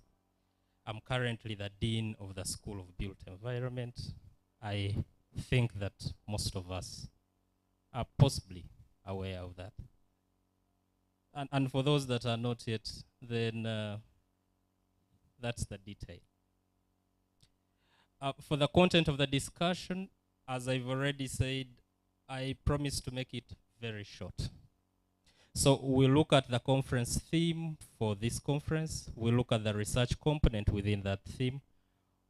I'm currently the Dean of the School of Built Environment. I think that most of us are possibly aware of that. And for those that are not yet, then that's the detail. For the content of the discussion, as I've already said, I promise to make it very short. So we'll look at the conference theme for this conference. We'll look at the research component within that theme.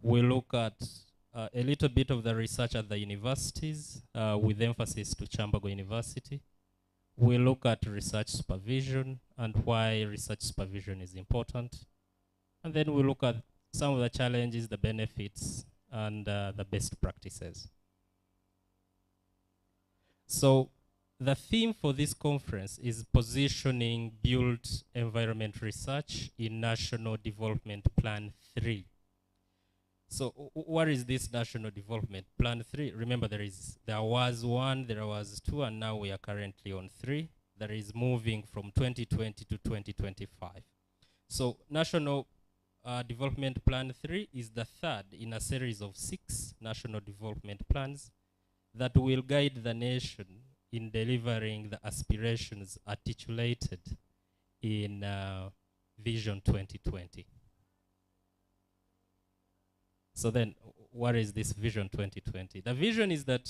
We'll look at a little bit of the research at the universities with emphasis to Chambogo University. We'll look at research supervision and why research supervision is important. And then we'll look at some of the challenges, the benefits, and the best practices. So the theme for this conference is positioning built environment research in National Development Plan 3. So what is this National Development Plan 3? Remember, there was 1, there was 2, and now we are currently on 3. That is moving from 2020 to 2025. So National Development Plan 3 is the third in a series of 6 national development plans that will guide the nation in delivering the aspirations articulated in Vision 2020. So then, what is this Vision 2020? The vision is that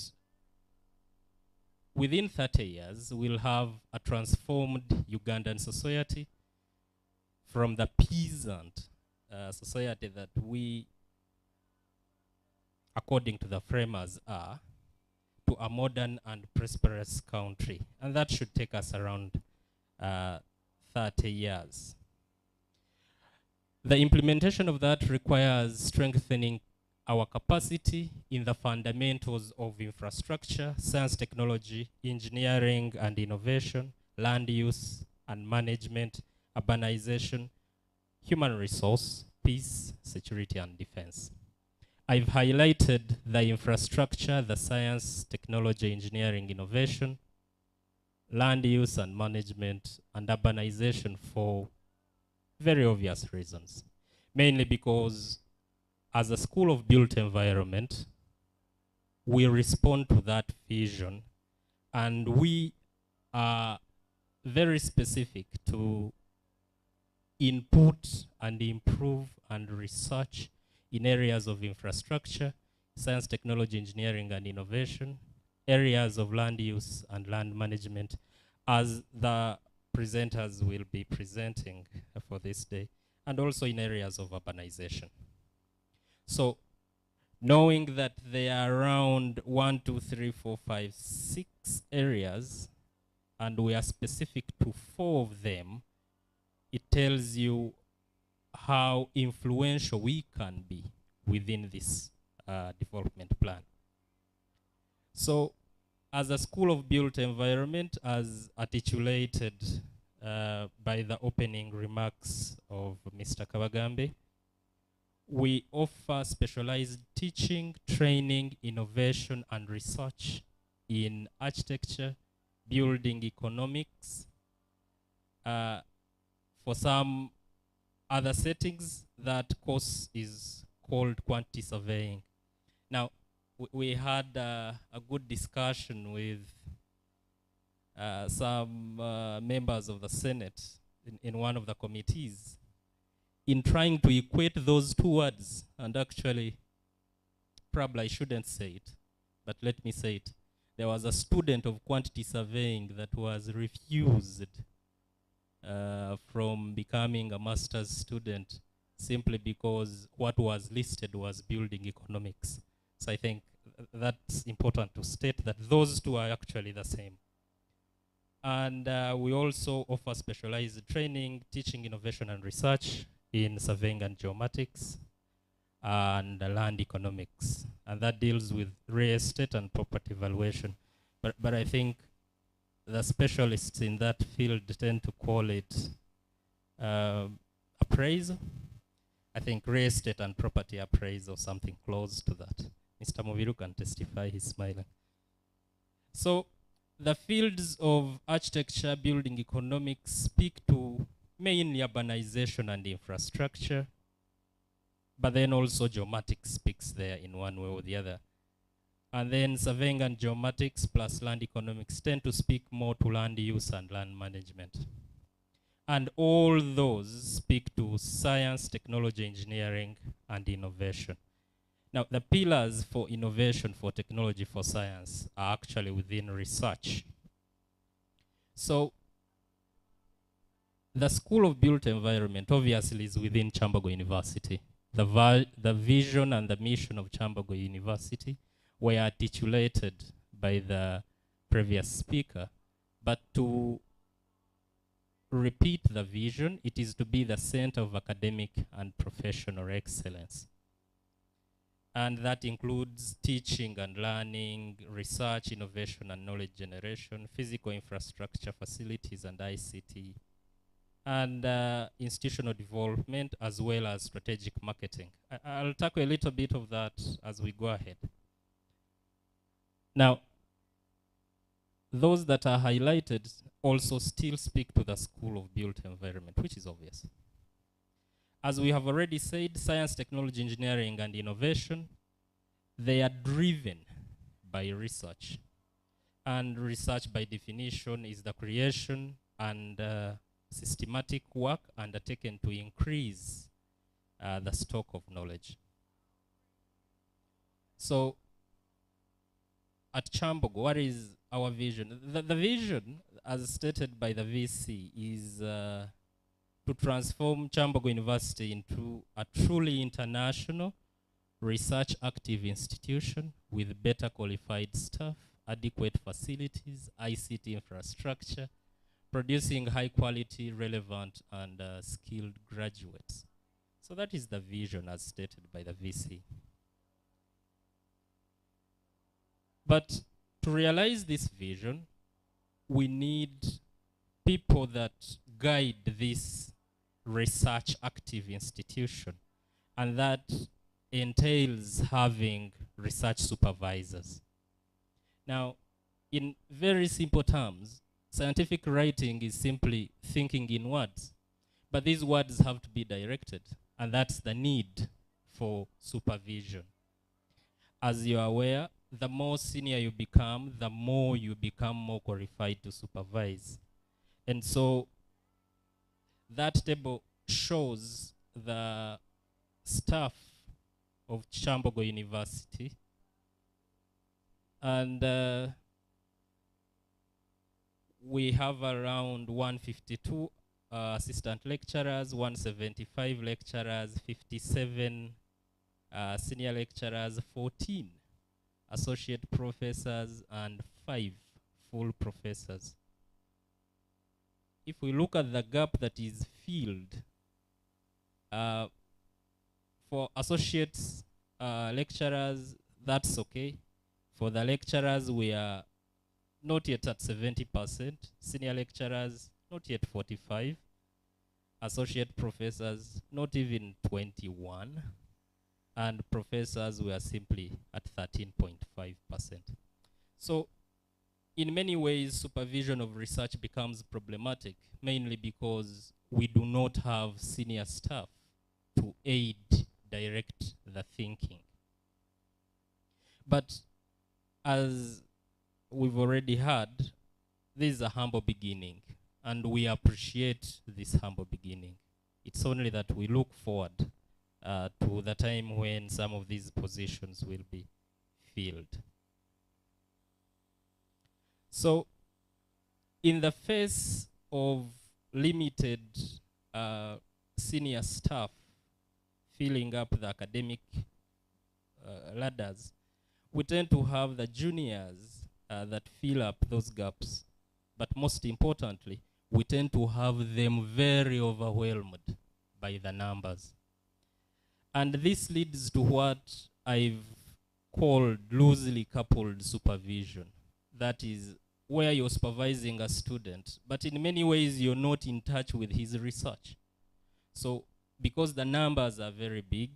within 30 years, we'll have a transformed Ugandan society from the peasant society that we, according to the framers, are, to a modern and prosperous country. And that should take us around 30 years. The implementation of that requires strengthening our capacity in the fundamentals of infrastructure, science, technology, engineering and innovation, land use and management, urbanization, human resource, peace, security and defense. I've highlighted the infrastructure, the science, technology, engineering, innovation, land use and management, and urbanization for very obvious reasons. Mainly because as a school of built environment, we respond to that vision and we are very specific to input and improve and research in areas of infrastructure, science, technology, engineering, and innovation, areas of land use and land management, as the presenters will be presenting for this day, and also in areas of urbanization. So, knowing that there are around 1, 2, 3, 4, 5, 6 areas, and we are specific to 4 of them, it tells you how influential we can be within this development plan. So, as a school of built environment, as articulated by the opening remarks of Mr. Kabagambe, we offer specialized teaching, training, innovation, and research in architecture, building economics. For some other settings, that course is called quantity surveying. Now, we had a good discussion with some members of the Senate in one of the committees in trying to equate those 2 words. And actually, probably I shouldn't say it, but let me say it. There was a student of quantity surveying that was refused from becoming a master's student simply because what was listed was building economics. So I think that's important to state that those 2 are actually the same. And we also offer specialized training, teaching, innovation, and research in surveying and geomatics and land economics. And that deals with real estate and property valuation. But I think the specialists in that field tend to call it appraisal. I think real estate and property appraisal, something close to that. Mr. Moviru can testify, he's smiling. So the fields of architecture, building economics speak to mainly urbanization and infrastructure, but then also geomatics speaks there in one way or the other. And then surveying and geomatics plus land economics tend to speak more to land use and land management. And all those speak to science, technology, engineering, and innovation. Now, the pillars for innovation, for technology, for science are actually within research. So, the School of Built Environment obviously is within Chambogo University. The vision and the mission of Chambogo University were articulated by the previous speaker. But to repeat the vision, it is to be the center of academic and professional excellence. And that includes teaching and learning, research, innovation and knowledge generation, physical infrastructure, facilities and ICT, and institutional development, as well as strategic marketing. I'll tackle a little bit of that as we go ahead. Now, those that are highlighted also still speak to the School of Built Environment, which is obvious. As we have already said, science, technology, engineering, and innovation, they are driven by research. And research, by definition, is the creation and systematic work undertaken to increase the stock of knowledge. So, at Chambogo, what is our vision? The vision, as stated by the VC, is to transform Chambogo University into a truly international, research active institution with better qualified staff, adequate facilities, ICT infrastructure, producing high quality, relevant, and skilled graduates. So that is the vision as stated by the VC. But to realize this vision, we need people that guide this research active institution, and that entails having research supervisors. Now, in very simple terms, scientific writing is simply thinking in words, but these words have to be directed, and that's the need for supervision. As you're aware, the more senior you become, the more you become more qualified to supervise. And so that table shows the staff of Chambogo University. And we have around 152 assistant lecturers, 175 lecturers, 57 senior lecturers, 14 associate professors, and 5 full professors. If we look at the gap that is filled, for associates lecturers, that's okay. For the lecturers, we are not yet at 70%. Senior lecturers, not yet 45%. Associate professors, not even 21%. And professors were simply at 13.5%. So in many ways, supervision of research becomes problematic, mainly because we do not have senior staff to aid, direct the thinking. But as we've already heard, this is a humble beginning, and we appreciate this humble beginning. It's only that we look forward to the time when some of these positions will be filled. So, in the face of limited senior staff filling up the academic ladders, we tend to have the juniors that fill up those gaps. But most importantly, we tend to have them very overwhelmed by the numbers. And this leads to what I've called loosely coupled supervision. That is where you're supervising a student, but in many ways you're not in touch with his research. So because the numbers are very big,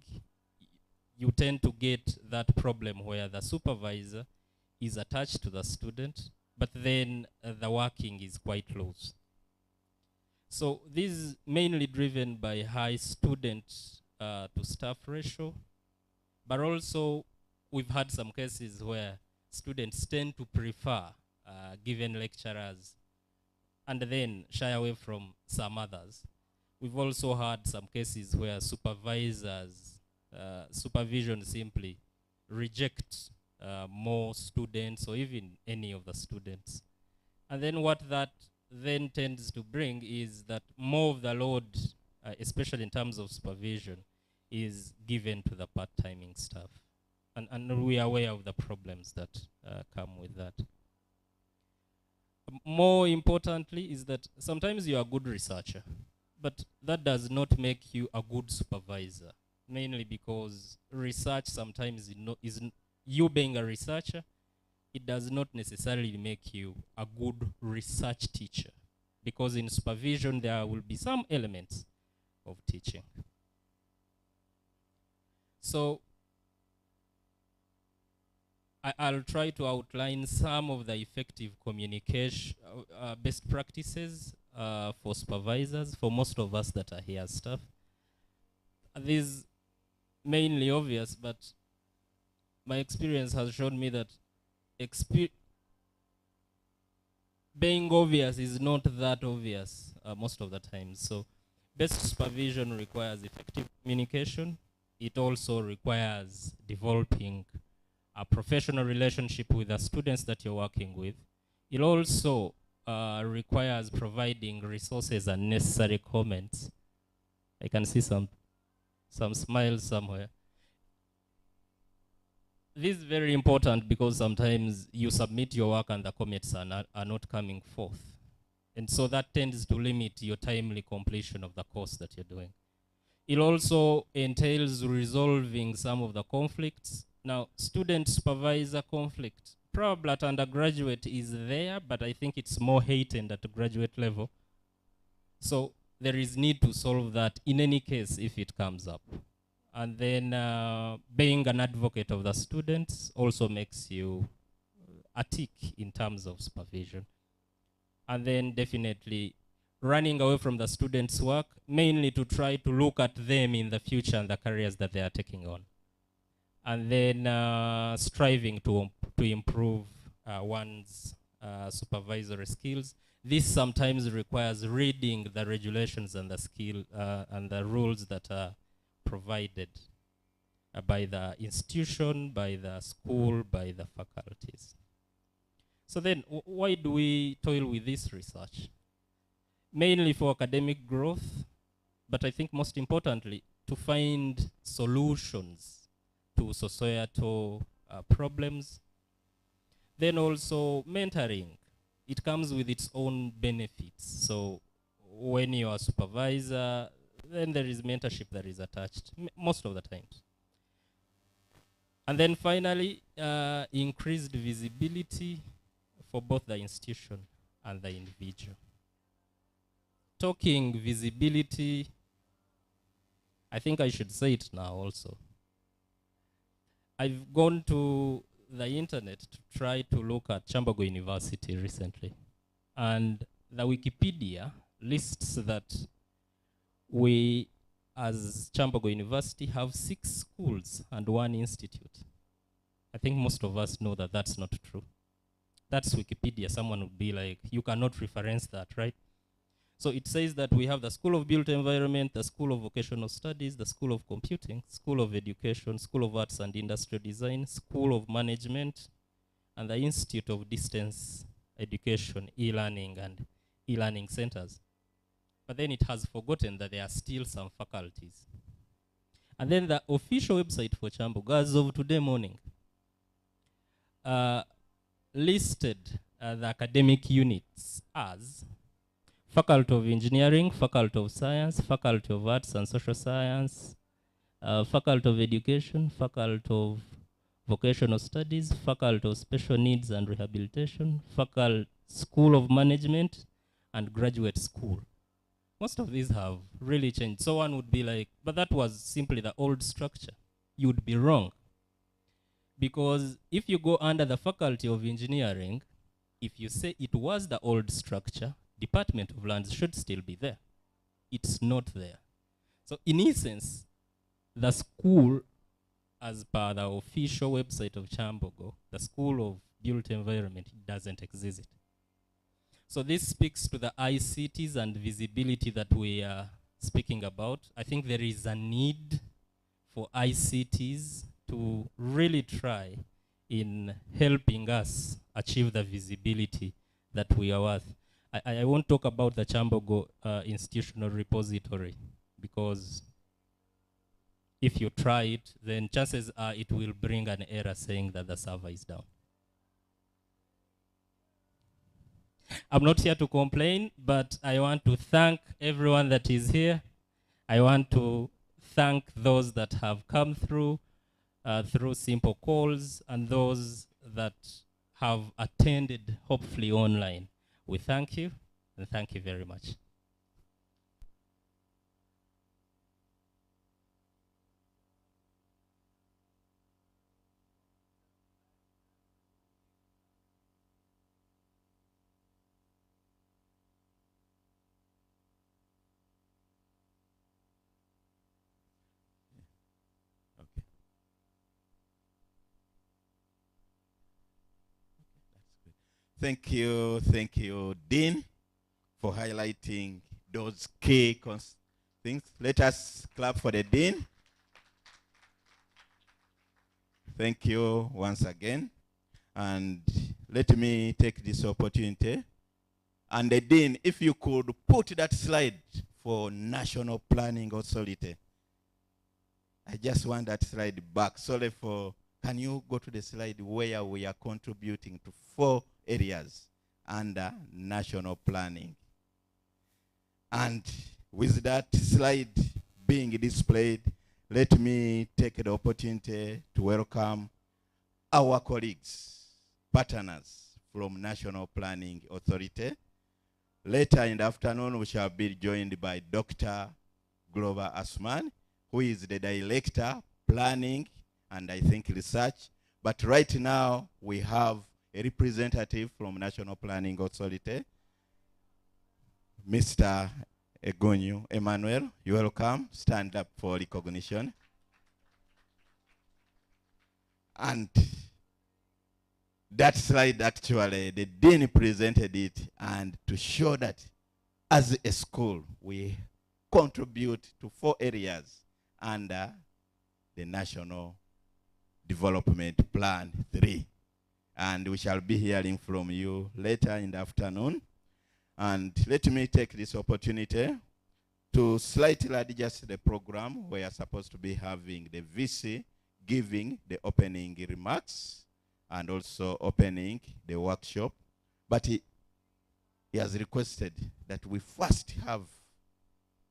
you tend to get that problem where the supervisor is attached to the student, but then the working is quite loose. So this is mainly driven by high student to staff ratio, but also we've had some cases where students tend to prefer given lecturers and then shy away from some others. We've also had some cases where supervisors, supervision simply reject more students or even any of the students. And then what that then tends to bring is that more of the load, especially in terms of supervision, is given to the part-timing staff. And we are aware of the problems that come with that. More importantly is that sometimes you are a good researcher, but that does not make you a good supervisor, mainly because research sometimes is you being a researcher, it does not necessarily make you a good research teacher, because in supervision there will be some elements of teaching. So I'll try to outline some of the effective communication best practices for supervisors, for most of us that are here as staff. These mainly obvious, but my experience has shown me that being obvious is not that obvious most of the time. So best supervision requires effective communication. It also requires developing a professional relationship with the students that you're working with. It also requires providing resources and necessary comments. I can see some smiles somewhere. This is very important because sometimes you submit your work and the comments are not coming forth. And so that tends to limit your timely completion of the course that you're doing. It also entails resolving some of the conflicts. Now, student-supervisor conflict, probably at undergraduate is there, but I think it's more heightened at the graduate level. So there is need to solve that in any case if it comes up. And then being an advocate of the students also makes you a tick in terms of supervision. And then definitely running away from the students' work, mainly to try to look at them in the future and the careers that they are taking on. And then striving to improve one's supervisory skills. This sometimes requires reading the regulations and the and the rules that are provided by the institution, by the school, by the faculties. So then, why do we toil with this research? Mainly for academic growth, but I think most importantly, to find solutions to societal problems. Then also mentoring. It comes with its own benefits. So when you are a supervisor, then there is mentorship that is attached, most of the times. And then finally, increased visibility for both the institution and the individual. Talking visibility, I think I should say it now also. I've gone to the internet to try to look at Chambogo University recently. And the Wikipedia lists that we, as Chambogo University, have 6 schools and 1 institute. I think most of us know that that's not true. That's Wikipedia. Someone would be like, you cannot reference that, right? So it says that we have the School of Built Environment, the School of Vocational Studies, the School of Computing, School of Education, School of Arts and Industrial Design, School of Management, and the Institute of Distance Education, e-learning and e-learning centers. But then it has forgotten that there are still some faculties. And then the official website for Chambogo, as of today morning, listed the academic units as Faculty of Engineering, Faculty of Science, Faculty of Arts and Social Science, Faculty of Education, Faculty of Vocational Studies, Faculty of Special Needs and Rehabilitation, Faculty School of Management, and Graduate School. Most of these have really changed. So one would be like, but that was simply the old structure. You would be wrong. Because if you go under the Faculty of Engineering, if you say it was the old structure, Department of Lands should still be there. It's not there. So in essence, the school, as per the official website of Chambogo, the School of Built Environment, doesn't exist. So this speaks to the ICTs and visibility that we are speaking about. I think there is a need for ICTs to really try in helping us achieve the visibility that we are worth. I won't talk about the Chambogo institutional repository, because if you try it, then chances are it will bring an error saying that the server is down. I'm not here to complain, but I want to thank everyone that is here. I want to thank those that have come through simple calls, and those that have attended, hopefully online. We thank you, and thank you very much. Okay. Thank you, Dean, for highlighting those key things. Let us clap for the Dean. Thank you once again. And let me take this opportunity. And the Dean, if you could put that slide for National Planning Authority. I just want that slide back. Sorry for, can you go to the slide where we are contributing to 4 areas under national planning? And with that slide being displayed, let me take the opportunity to welcome our colleagues, partners from National Planning Authority. Later in the afternoon, we shall be joined by Dr. Glover Asman, who is the Director, Planning, and I think Research. But right now, we have a representative from National Planning Authority, Mr. Egonyu Emmanuel. You're welcome. Stand up for recognition. And that slide, actually, the Dean presented it, and to show that as a school, we contribute to 4 areas under the National Development Plan 3. And we shall be hearing from you later in the afternoon. And let me take this opportunity to slightly adjust the program. We are supposed to be having the VC giving the opening remarks and also opening the workshop. But he has requested that we first have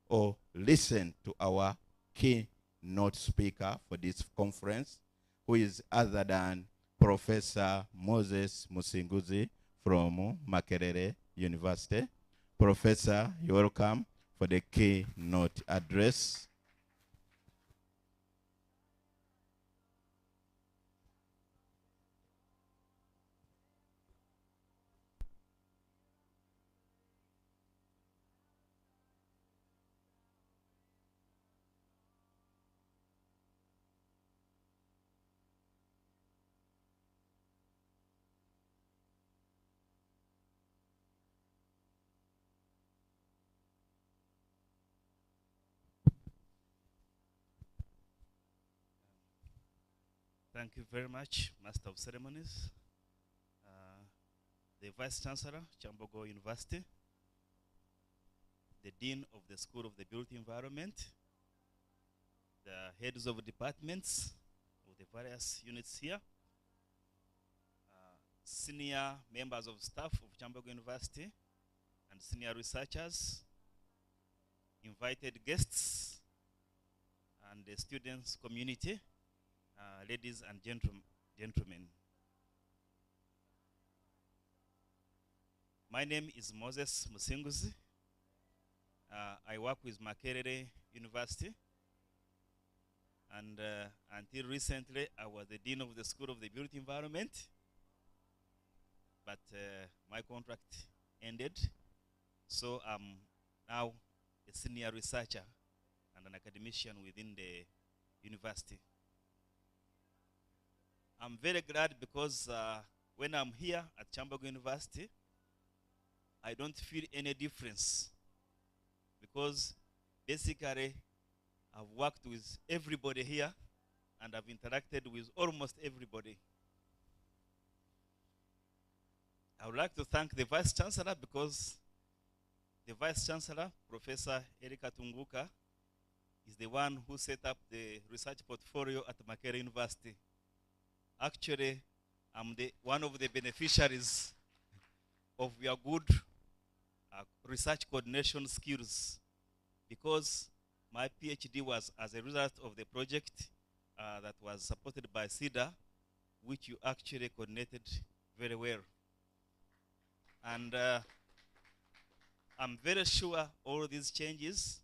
or listen to our keynote speaker for this conference, who is other than Professor Moses Musenguzzi from Makerere University. Professor, you're welcome for the keynote address. Thank you very much, Master of Ceremonies, the Vice Chancellor, Chambogo University, the Dean of the School of the Built Environment, the heads of departments of the various units here, senior members of staff of Chambogo University, and senior researchers, invited guests, and the students community, ladies and gentlemen. My name is Moses Musenguzzi. I work with Makerere University, and until recently I was the Dean of the School of the Built Environment, but my contract ended, so I'm now a senior researcher and an academician within the university. I'm very glad because when I'm here at Chambogo University, I don't feel any difference because basically I've worked with everybody here and I've interacted with almost everybody. I would like to thank the Vice Chancellor because the Vice Chancellor, Professor Erika Tunguka, is the one who set up the research portfolio at Makerere University. Actually, I'm one of the beneficiaries of your good research coordination skills because my PhD was as a result of the project that was supported by CEDA, which you actually coordinated very well. And I'm very sure all these changes,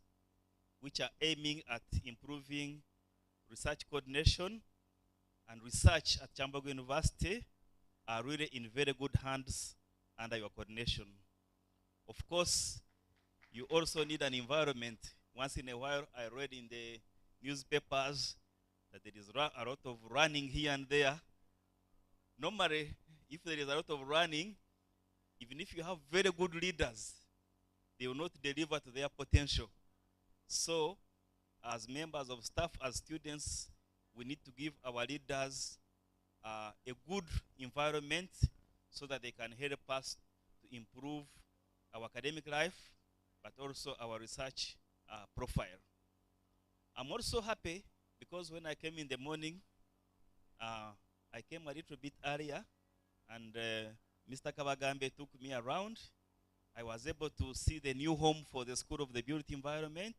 which are aiming at improving research coordination and research at Chambogo University, are really in very good hands under your coordination. Of course, you also need an environment. Once in a while, I read in the newspapers that there is a lot of running here and there. Normally, if there is a lot of running, even if you have very good leaders, they will not deliver to their potential. So, as members of staff, as students, we need to give our leaders a good environment so that they can help us to improve our academic life, but also our research profile. I'm also happy because when I came in the morning, I came a little bit earlier, and Mr. Kabagambe took me around. I was able to see the new home for the School of the Built Environment,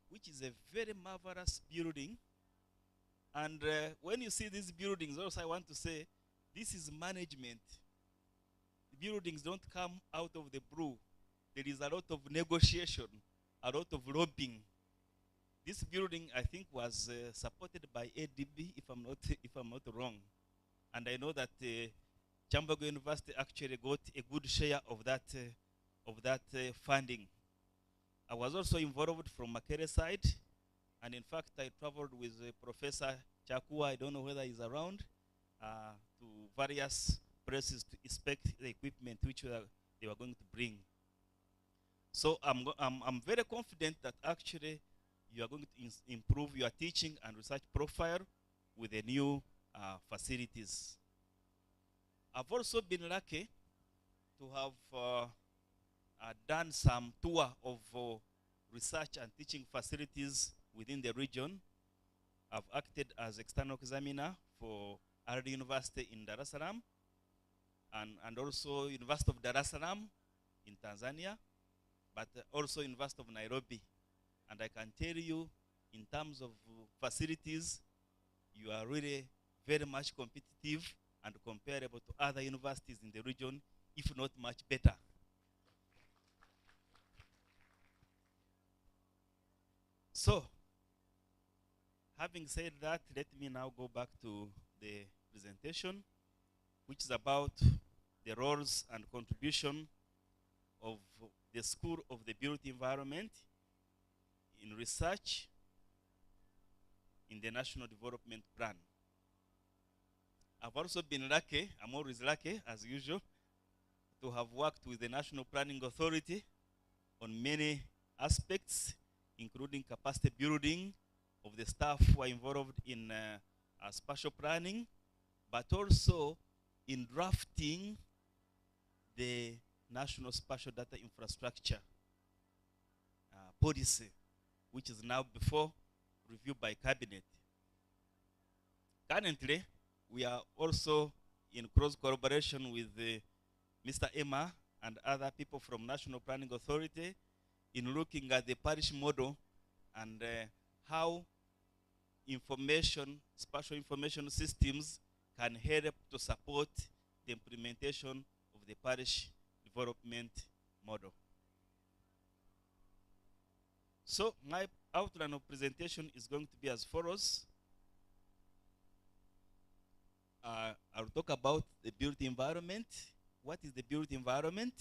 which is a very marvelous building. And when you see these buildings, also I want to say, this is management. The buildings don't come out of the blue. There is a lot of negotiation, a lot of lobbying. This building, I think, was supported by ADB, if I'm not wrong. And I know that Chambogo University actually got a good share of that funding. I was also involved from Makerere side, and in fact, I traveled with Professor Chakua, I don't know whether he's around, to various places to inspect the equipment which they were going to bring. So I'm very confident that actually you are going to improve your teaching and research profile with the new facilities. I've also been lucky to have done some tour of research and teaching facilities within the region. I've acted as external examiner for RD University in Dar es Salaam and also University of Dar es Salaam in Tanzania, but also University of Nairobi. And I can tell you, in terms of facilities, you are really very much competitive and comparable to other universities in the region, if not much better. So, having said that, let me now go back to the presentation, which is about the roles and contribution of the School of the Built Environment in research in the National Development Plan. I've also been lucky, I'm always lucky, as usual, to have worked with the National Planning Authority on many aspects, including capacity building of the staff who are involved in spatial planning, but also in drafting the National Spatial Data Infrastructure policy, which is now before review by Cabinet. Currently, we are also in close collaboration with Mr. Emma and other people from National Planning Authority in looking at the parish model and how spatial information systems can help to support the implementation of the parish development model. So my outline of presentation is going to be as follows. I'll talk about the built environment. What is the built environment?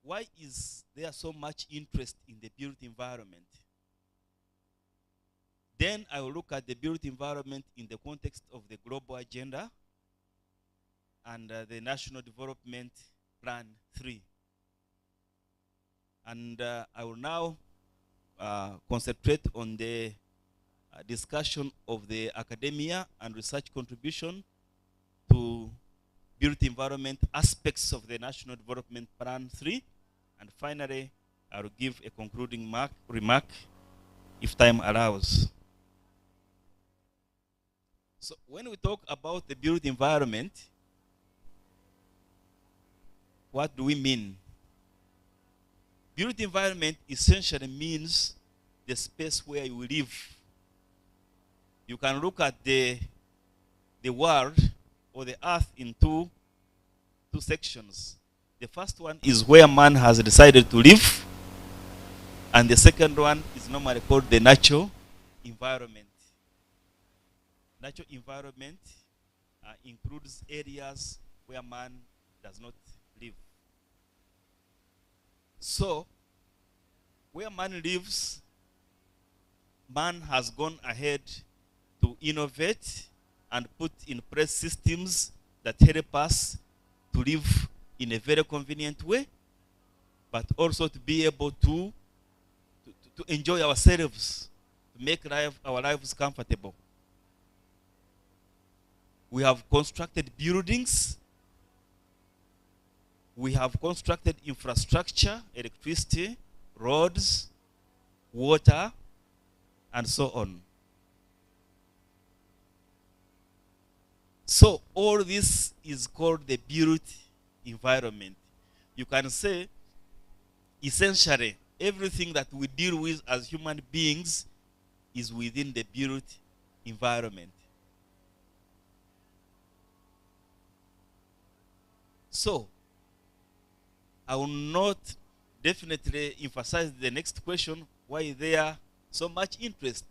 Why is there so much interest in the built environment? Then I will look at the built environment in the context of the global agenda and the national development Plan 3. And I will now concentrate on the discussion of the academia and research contribution to built environment aspects of the National Development Plan 3. And finally, I will give a concluding remark if time allows. So when we talk about the built environment, what do we mean? Built environment essentially means the space where you live. You can look at the world or the earth in two sections. The first one is where man has decided to live, and the second one is normally called the natural environment. Natural environment includes areas where man does not live. So, where man lives, man has gone ahead to innovate and put in place systems that help us to live in a very convenient way, but also to be able to enjoy ourselves, to make our lives comfortable. We have constructed buildings. We have constructed infrastructure, electricity, roads, water, and so on. So all this is called the built environment. You can say, essentially, everything that we deal with as human beings is within the built environment. So, I will not definitely emphasize the next question, why there so much interest.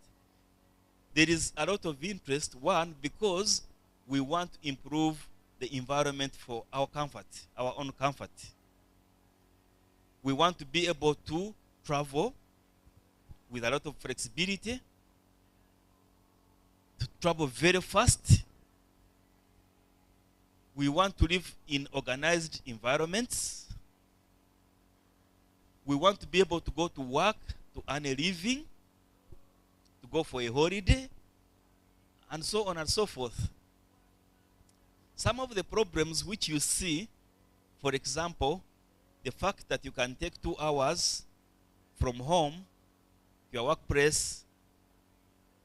There is a lot of interest, one, because we want to improve the environment for our comfort, our own comfort. We want to be able to travel with a lot of flexibility, to travel very fast. We want to live in organized environments. We want to be able to go to work, to earn a living, to go for a holiday, and so on and so forth. Some of the problems which you see, for example, the fact that you can take 2 hours from home to your workplace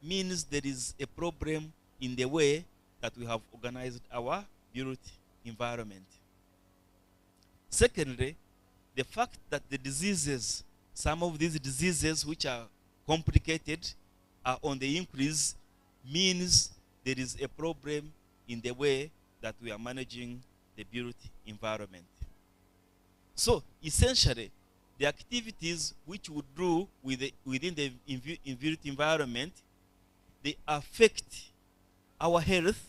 means there is a problem in the way that we have organized our built environment. Secondly, the fact that the diseases, some of these diseases which are complicated, are on the increase, means there is a problem in the way that we are managing the built environment. So essentially, the activities which we do within the built environment, they affect our health,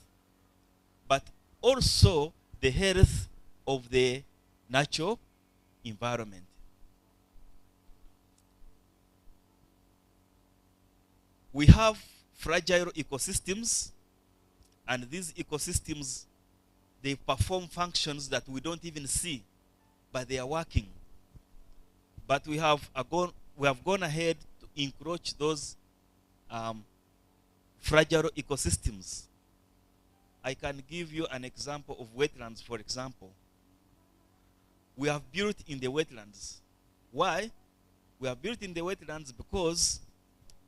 but also the health of the natural environment. We have fragile ecosystems, and these ecosystems, they perform functions that we don't even see, but they are working. But we have gone ahead to encroach those fragile ecosystems. I can give you an example of wetlands, for example. We have built in the wetlands. Why? We have built in the wetlands because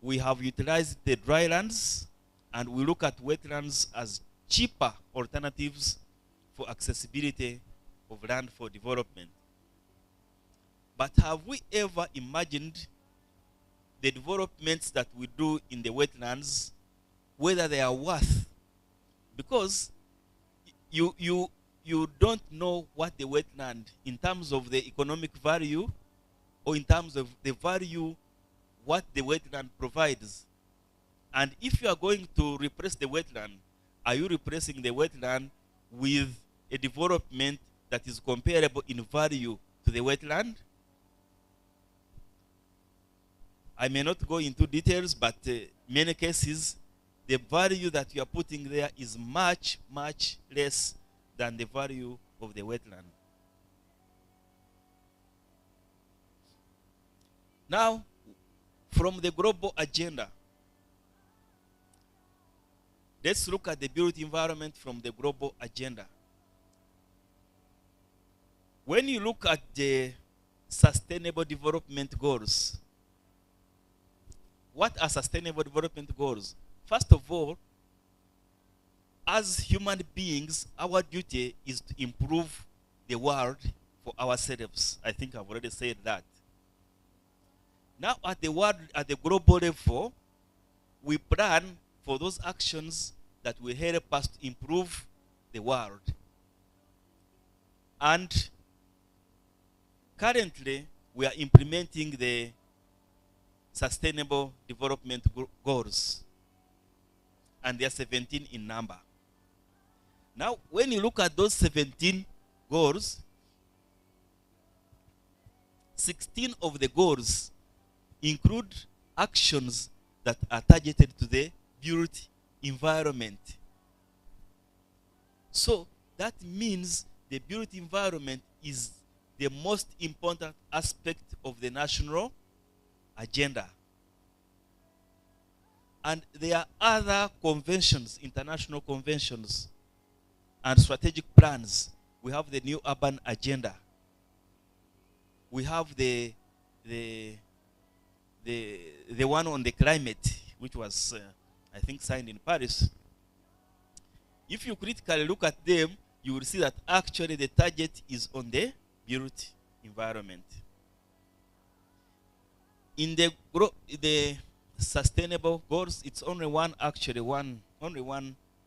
we have utilized the drylands, and we look at wetlands as cheaper alternatives for accessibility of land for development. But have we ever imagined the developments that we do in the wetlands, whether they are worth? Because you don't know what the wetland, in terms of the economic value, or in terms of the value what the wetland provides. And if you are going to replace the wetland, are you replacing the wetland with a development that is comparable in value to the wetland? I may not go into details, but in many cases, the value that you are putting there is much, much less than the value of the wetland. Now, from the global agenda, let's look at the built environment from the global agenda. When you look at the Sustainable Development Goals, what are Sustainable Development Goals? First of all, as human beings, our duty is to improve the world for ourselves. I think I've already said that. Now, at the global level, we plan for those actions that will help us to improve the world. And currently, we are implementing the Sustainable Development Goals. And they are 17 in number. Now, when you look at those 17 goals, 16 of the goals include actions that are targeted to the built environment. So that means the built environment is the most important aspect of the national agenda. And there are other conventions, international conventions, and strategic plans. We have the new urban agenda. We have the one on the climate, which was, I think, signed in Paris. If you critically look at them, you will see that actually the target is on the built environment. In the sustainable goals, it's only one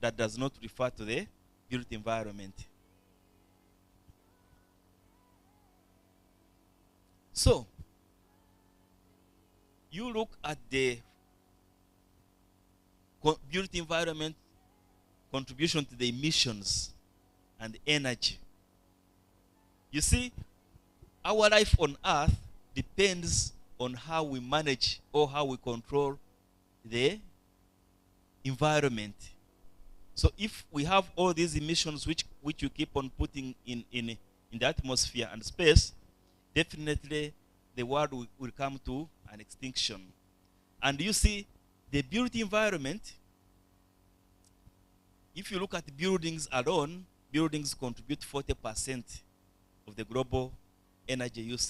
that does not refer to the built environment. So, you look at the built environment contribution to the emissions and energy. You see, our life on Earth depends on how we manage or how we control the environment. So if we have all these emissions which you keep on putting in the atmosphere and space, definitely the world will come to an extinction. And you see, the built environment, if you look at buildings alone, buildings contribute 40% of the global energy use